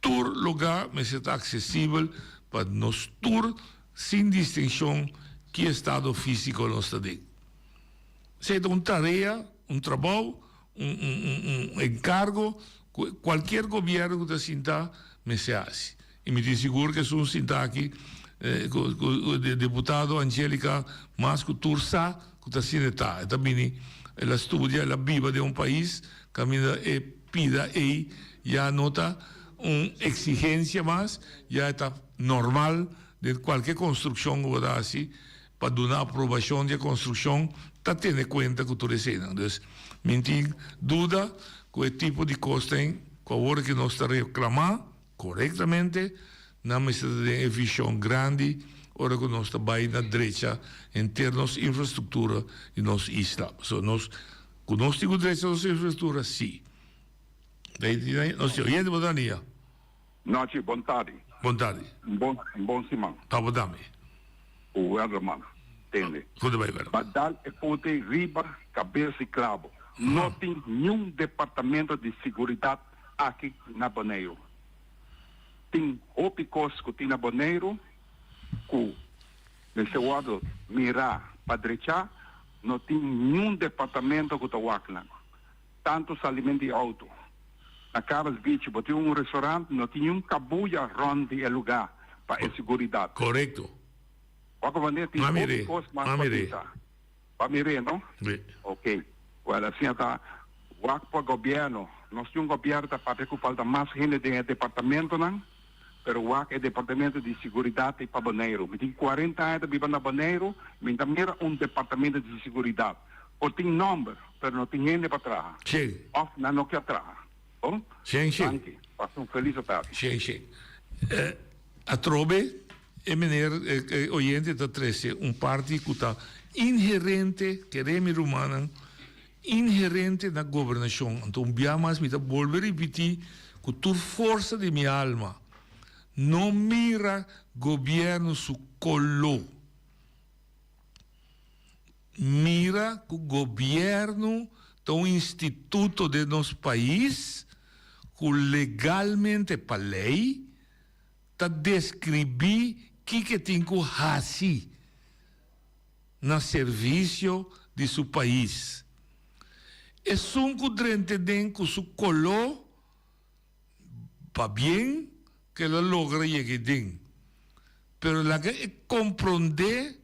todo lugar mas está acessível para nós tour sem distinção que estado físico nós está dentro. Seja uma tarefa, um trabalho, encargo, qualquer governo que está sinta, me se faz. E me diz seguro que sou sinta aqui, o deputado Angélica Masco Tursa, que está sinta, também ela estuda, ela vive de um país, caminha e pida e já nota uma exigência mais, já está normal de qualquer construção que vai assim, para dar aprovação de construção, está tendo em conta que tudo isso. Então, não tem dúvida que o tipo de custo tem, com a hora que nós estamos reclamando corretamente, não está de visão grande, hora que nós estamos na direita em termos de infraestrutura e nossa isla. So, nós temos direito à nossa infraestrutura, sim. Nós oyente, boa tarde. Noite, boa tarde. Boa tarde. Bom semana. Tá, boa tarde. O Erdogan, entende? Tudo bem, velho. Badal é ponte riba, cabeça e clavo. Não tem nenhum departamento de segurança aqui na Boneiro. Tem opicos que tem na Boneiro, que nesse lado mirar para direita, não tem nenhum departamento que está lá. Tanto salimento de auto. Na Caras Beach, tem um restaurante, não tem nenhum cabuia ronde é lugar para a segurança. Correto. Qualquer maneira, tem opicos mais para mirar, não? Sim. Ok. Well, assim está, o governo, nós temos um governo que falta mais gente de departamento, não? Pero o é departamento de segurança para Boneiro. Me tem 40 anos de viver na Boneiro, me também um departamento de segurança. Ou tem número, mas não tem gente para trás. Sim. Ou não quer trás. Bom? Sim, sim. Thank you. Faça feliz tarde. Sim, sim. A trobe, meneer oyente da 13, parte que está inherente, que é humana, inherente na governação. Então, mais me volver a repetir que tu força de minha alma não mira governo su colo. Mira que o governo é um instituto de nosso país que legalmente, para lei, está descrever o que tem que fazer no serviço de seu país. É um que tem que su colo para bem que ela logra llegar. pero la que comprende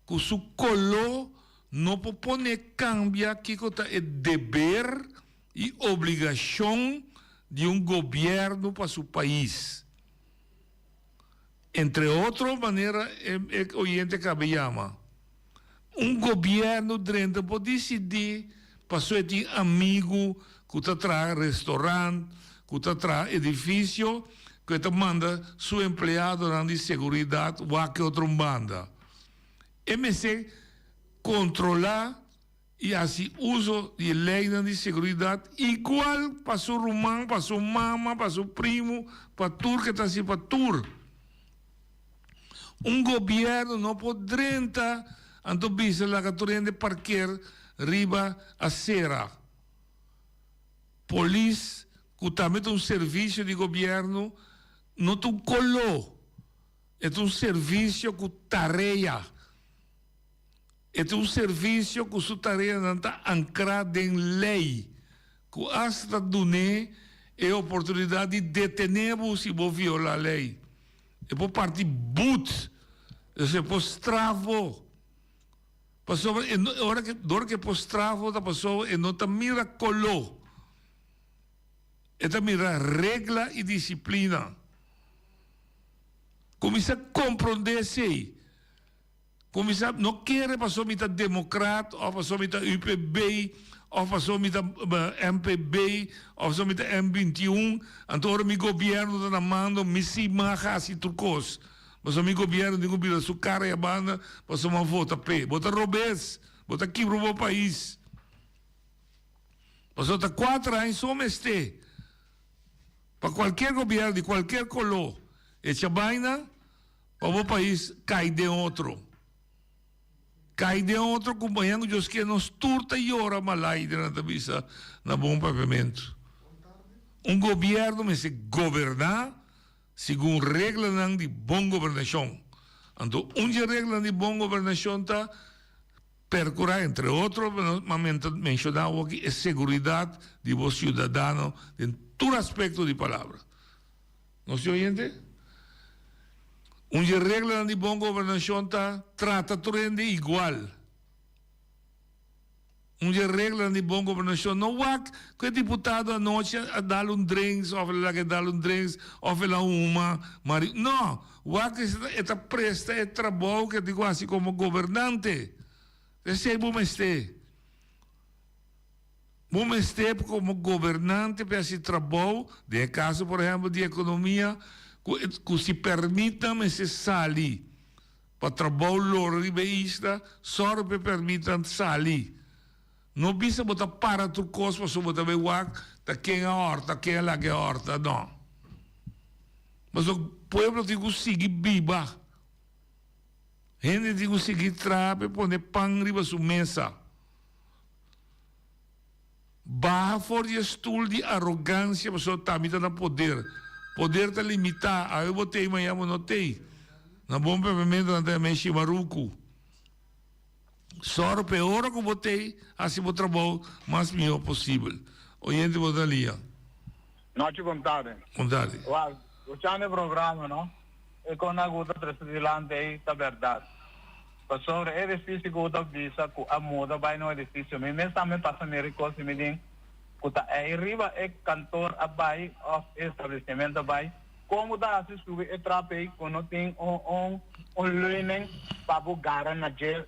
que su color no pone cambia que el deber y obligación de un gobierno para su país. Entre otras maneras, el oyente que llama, un gobierno dentro puede decidir para su amigo que está trae restaurante, que está trae edificio, que te manda su empleado de seguridad o a que otro manda. MC controlar y así uso de ley de seguridad igual para su rumán, para su mamá, para su primo, para tur que está así para tur. Un gobierno no podrá entonces la categoría de parquear riba acera. Polis, que también es un servicio de gobierno, no es un color, es un servicio que tarea. Es un servicio que su tarea no está anclada en ley, que hasta donde es oportunidad de detenervos si vos viola la ley. Es por parte but, es por estravo. Pasó, ahora que por estravo pasó, no está mira color. Esta mira regla y disciplina. Comienza a comprenderse. Comienza, no quiere pasar mitad democrata, o pasar mitad UPB, o pasar mitad MPB, o pasar mitad M21. Entonces mi gobierno está mandando misi maja así turcos. Mas mi gobierno digo bila su cara e a banda, pasar uma vota P. Bota robes, bota quebra o país. Pasou 4 anos só este. Para qualquer governo de qualquer color, essa vaina, para o país cai de outro. Cai de outro companheiro dos que nos turta e ora malai na tabisa na bom pavimento. Um governo me se governar segundo regras de boa governação. Então, regra de boa governação está percurar, entre outros, mencionado aqui, é segurança de vos cidadãos em todo aspecto de palavra. Não se oyente? Regra de boa governação está trata todo mundo igual. Regra de boa governação não é que o deputado à noite dá drinks, ou lá que dá drinks, ou lá uma. Não, o que está presta é trabalho que digo assim como governante. Recebo este. Bom este como governante para esse trabalho, de caso, por exemplo, de economia, que se permita me se sair para trabalho loribeísta, só para permitam sair. Não precisa botar para tu coisa para botar bem wak, tá quem é horta, quem é lá que é horta, não. Mas o povo tem que seguir biba. Gente tem que seguir trabe, pôr pão riba sua mesa. Barra fora de estudo de arrogância, mas só tá mitando poder. Poder tá limitar. Aí eu botei, mas eu não tenho. Na bom pavimento, não tem mais chimaruco. Só o pior que eu botei, assim vou trabalhar o mais melhor possível. Oyente, vou dar ali. Noite, vontade. Vontade. O chane programa, não? E quando a gota transferiante aí, tá verdade. Pastor, é difícil que eu visa que a moda vai no edifício. Mas também passa me recorde, me diz, que aí riba é cantor abai, of estabelecimento abai, como dá se subir e trape quando tem learning para bugar na jail,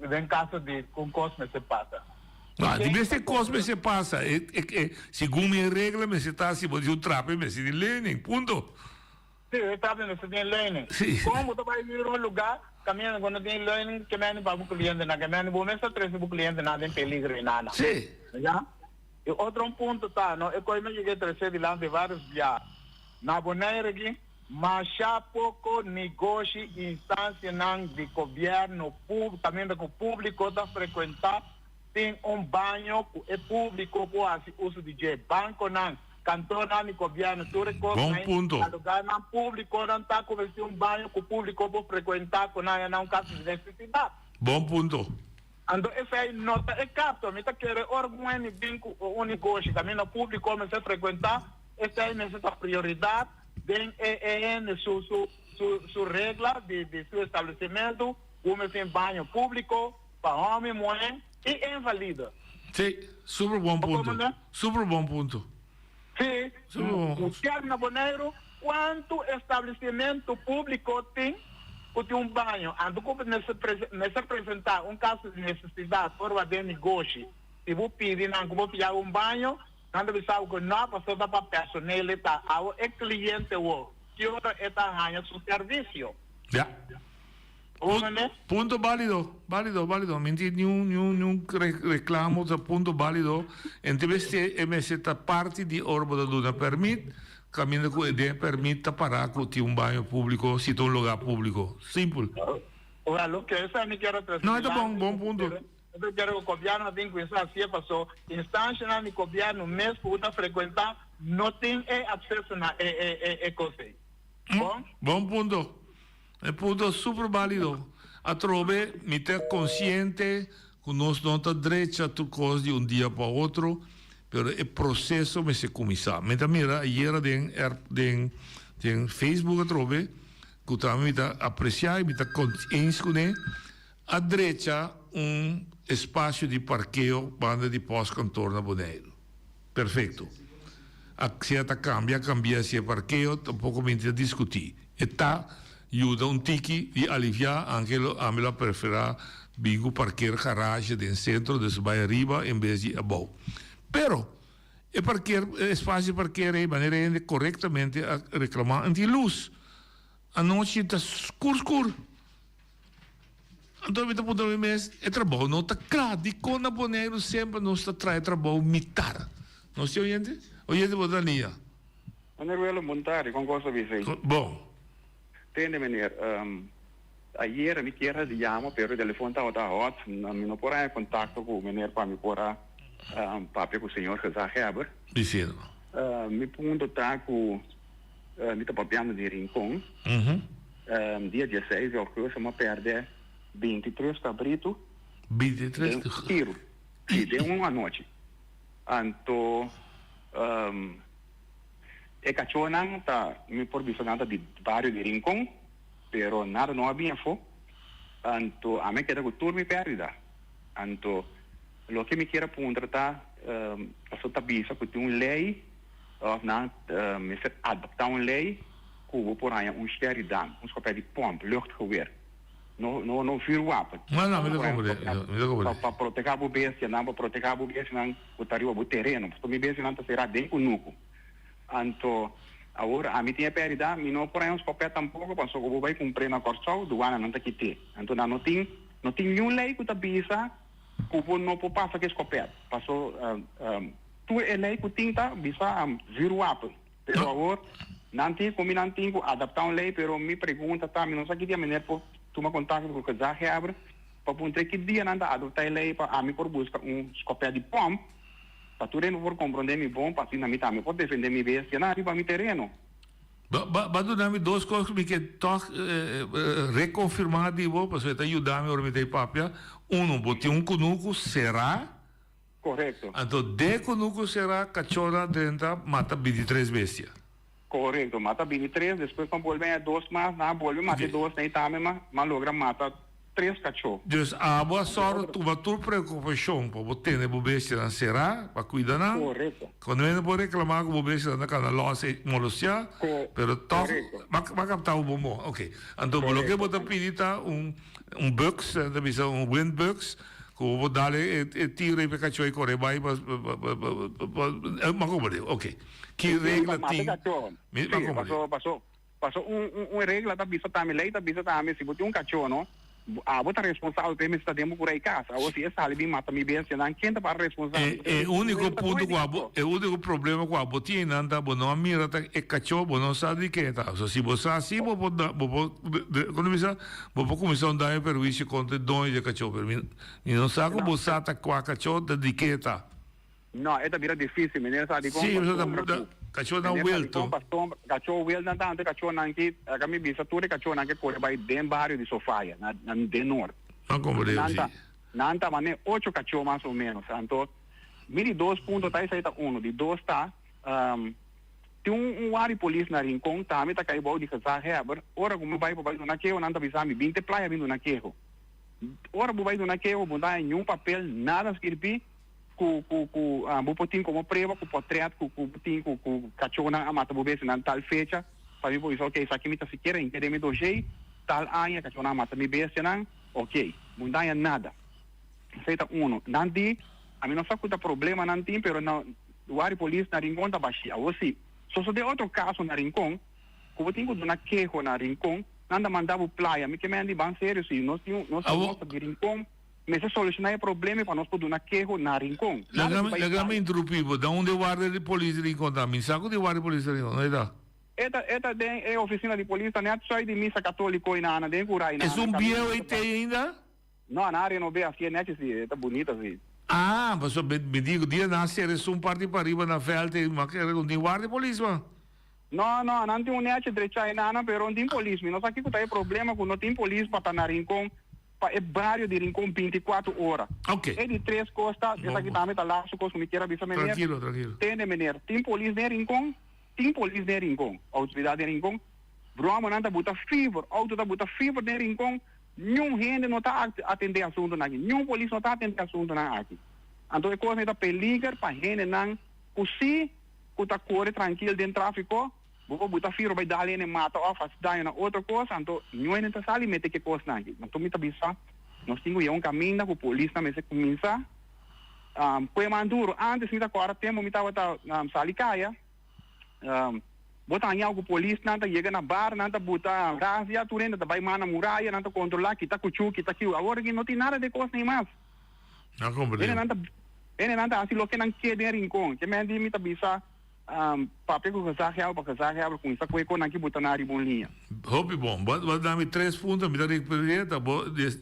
em caso de com cosme se passa. Não, de vez em cosme se passa, segundo minha regra, me se está assim, pode o trape, me se de learning, ponto. Sim, o trape me se de learning. Como tu vai vir um lugar, caminhando quando tem learning, que me para o cliente na caminhando, vou mesmo trazer o cliente nada em peligro e nada. Sim. Já? E outro ponto tá, não, eu como eu trazer de lá de vários dias. Na boneira aqui, mas já pouco negócio instância de governo público, também do público da frequentar, tem banho é público com uso de banco não, cantor não governo, tudo bom ponto. Lugar não público não tá com banho com o público por frequentar com não caso de necessidade. Bom ponto. Então, essa aí nota é capto, me tá querendo orgulho o negócio, também no público começa a frequentar, essa aí necessita prioridade, bem su regla de su establecimiento, como sin baño público, para hombre, mujer y invalida. Sí, super buen punto. Super buen punto. Sí, usted na Bonaire, quanto estabelecimento público tem um banho? Ando como nesse apresentar caso de necessidade por fazer negócio. Se você pedir como pedir banho, quando você sabe que não passou para personal, tá, é cliente o que outra está ganhando seu serviço. Ya. Punto válido. Mentir ni un reclamo de punto válido. Entonces, esta parte de orbo de luna permite, camino de permite para que un baño público, si un lugar público. Simple. Lo que esa me quiero transmitir. No, es un buen punto. Eu quero que o governo tenha que isso assim passou. Instância no governo mesmo que frequentar não tem acesso na coisa. Bom ponto. É ponto super válido. A trove, me ter consciente que nós não está direito tu coisa de dia para outro, pero o processo me se começar. Me tá mira, ayer den Facebook a trove, que também me tá apreciar, me tá consciente com a direita espaço de parqueio banda de pós-cantor na Bonaire. Perfeito. A certa cambia esse parqueio, tampouco me interessa discutir. Está ajuda tiki de aliviar anche a me preferar bingo parquear garagem no centro de vai arriba em vez de abaixo. Pero espaço de parquear de maneira corretamente a reclamar anti-luz. A noite está escuro. Então, eu vou mês, trabalho não está claro. De quando Bonaire sempre não está traz trabalho militar. Não sei, oyente? Oyente, boa linha. Honorable Montari, com cosa vi sei. Bom. Tende, meneer, ayer me quiera de llamo, pero el teléfono estaba hot, no por ahí contacto con meneer para mi pora, papi con señor José Heber. Diciendo. Mi punto está con, mi está papiando de Rincón. Dia 16 de octubre se me perde 23 cabrito. 23 de tiro. Sí, de una noche. Anto, e cachorro está me provisionando de barrio de Rincón, pero nada no había fo. Anto a mí queda que turno me perdida. Anto lo que me quiera puntar a sua tabisa que tem uma lei, me se adaptar uma lei que por aí sterridam, papel de pompa, luchtgeweer. No vuurwapen. Não, me dá para proteger a bestia, não para proteger a bestia, não botaria o terreno. Para me bestia não será bem com nuco. Anto agora a mim tinha perdida, me não por aí uns papéis tampouco, passou que eu vou cumprir na corção, do ano não está aqui. Anto não tem nenhuma lei que está bisa, que não pode passar que escopeta. Passou tu é lei que tinha bisa vuurwapen. Pero agora não tem como não tem que adaptar uma lei, pero me pergunta tá, me não sei que dia maneira por tomar contato com o que já reabre, para punter que dia não está adaptar a lei para a mim por buscar escopeta de pompa. Para tu não for compreender me bom, para na mitad me pode defender me bestia na riba me terreno. Badunami duas coisas que me toch reconfirmar de vou para você ajudar me ormitei papia. Botei conuco será? Correto. Então de conuco será cachorra dentro mata 23 bestia. Correto, mata 23, depois quando volve a dois mais, na volve mata dois nem também, mas logra mata 3 cachorros. Dus a boa sorte, tu vai ter preocupação para botar na bestia na será, para cuidar na. Correto. Quando vem por reclamar com a bestia na cada loja molostia, pero toch, vai captar o bom. Ok. Então, o que eu vou pedir tá bugs, windbugs, que eu vou dar tiro e cachorro e correr vai, mas como ok. Que regra tem? Passou regra da bisa também, lei da bisa também, se botar cachorro, não? A outra responsável pelo está dentro por aí casa. Ou se essa ali mata me bem, não quem está para responsável. É o único ponto com o único problema com a botina anda, não mira é cachorro, não sabe que tá. Se você assim, vou começar a dar permisso contra dois de cachorro. E não sabe como você tá com a cachorro de que tá. Não, é também difícil, menina sabe como. Sim, cachorro não welto. Cachorro welto não tanto, cachorro não que a minha bisa tudo cachorro não que corre vai dentro barrio de Sofia, na de norte. Não compreendo. Não tá, mas 8 cachorros mais ou menos. Então, mire 2 pontos tá aí tá 1, de 2 tá Tem wari police na rincon, também tá caibo de casar heber. Ora como vai para na queiro, não tá bisami 20 playa vindo na queiro. Ora vai na queiro, bunda nenhum papel, nada escrito. Ku bopotin como prova, ku portrait, ku botin ku cachona amata bobese na tal fecha. Para mim, ok, isso aqui me tá sequer entender do jeito, tal anya cachona amata me bese não, ok. Bunda nada. Feita nanti, a mim não sabe que problema nanti, pero na wari police na rincon tá baixia. Ou se so de outro caso na rincon, como tinha na quejo na rincon, nanda mandava playa, me que me andi bem sério, se nós tínhamos de rincon, mas se solucionar o problema para nós poder na quejo na rincon. Legalmente interrompido, da onde guarda de polícia de rincon também, sabe de guarda de polícia de rincon, não é da? Esta é a oficina de polícia, né? Só de missa católica e na Ana, den curai na. É biel e tem ainda? Não, na área não vê assim, né? Tá bonita assim. Ah, mas me digo, dia nascer é um parte para arriba na velta, mas que não tem guarda de polícia, não tem net direita aí nada, pero não tem polícia. Nós aqui tem problema com não tem polícia para estar na rincon, é barrio de rincon 24 horas. Ok. É de 3 costas, essa aqui também tá lá, se coisa me queira avisar menino. Tranquilo. Tem polícia de rincon, autoridade de rincon. Broma não tá buta fever, auto tá buta fever de rincon. Nenhum gente não está atendendo assunto aqui. Nenhum polícia não está atendendo assunto aqui. Então, é coisa que peligra para a gente não. Se está correndo tranquilo dentro do tráfico, vou botar fio, vai dar ali, mata, faz dano, outra coisa. Então, não está sali meter que coisa aqui. Então, me está nós temos um caminho com a polícia, mas começa. Foi manduro. Antes, me está agora, tempo, me estava sali caia. Bota algo polícia, nanta chega na bar, nanta bota razia, tu renda vai mana muralha, nanta controlar, kita kuchu, kita kiu. Agora que não tem nada de coisa nem mais. Não compreendo. Ele nanta assim lo que não quer de rincon, que me andi me tabisa papel com casar real para com isso com aqui botar na linha. Hope bom, vou dar-me 3 pontos, me dar experiência,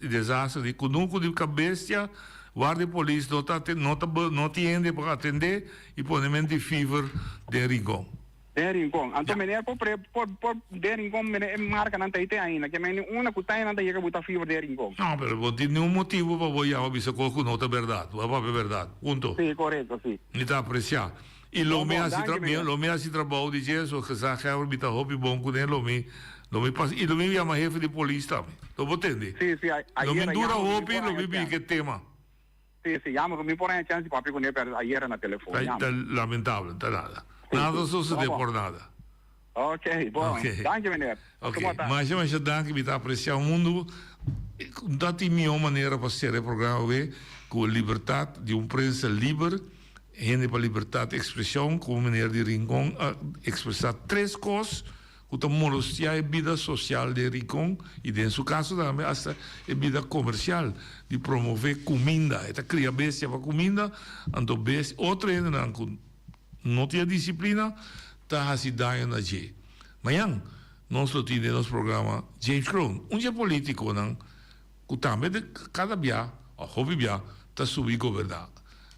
desastre de conunco de cabeça, guarda polícia não atende para atender e põe fever de rincon. De rincon. Então, menina, por de rincon, menina, marca não tem ainda. Que menina, uma que tem não tem que botar fibra de rincon. Não, mas não tem nenhum motivo para eu ir a bisa coco não é verdade. É verdade. Ponto. Sim, correto, sim. Não está apreciar. E lo me assim trabalho de Jesus, que já quer me tá hobby bom com ele, lo me passa. E lo me chama jefe de polícia também. Tô botando. Sim. Lo me dura hobby, lo me vi que tema. Sim, chama, me põe a chance de papi com ele ayer na telefone. Lamentável, não está nada. Nada sucede por nada. Ok, bom. Danke, menino. Ok, mas eu danke me está apreciar o mundo. Dá-te minha maneira para ser o programa com a liberdade de prensa livre, gente para liberdade de expressão, como o menino de Rincon, expressar 3 coisas, que molestia a vida social de Rincon, e em seu caso também até a vida comercial, de promover comida, criar bestia para comida, então bestia, outra gente não tinha disciplina, está a cidade na G. Amanhã, nós temos no programa James Crown, dia político, que também de cada dia, ou hobby dia, está subindo governar.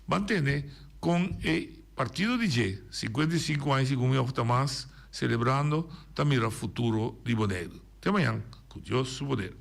Mantém com o partido de G, 55 anos e com mais, celebrando também o futuro de Boneiro. Até amanhã, com Deus, o poder.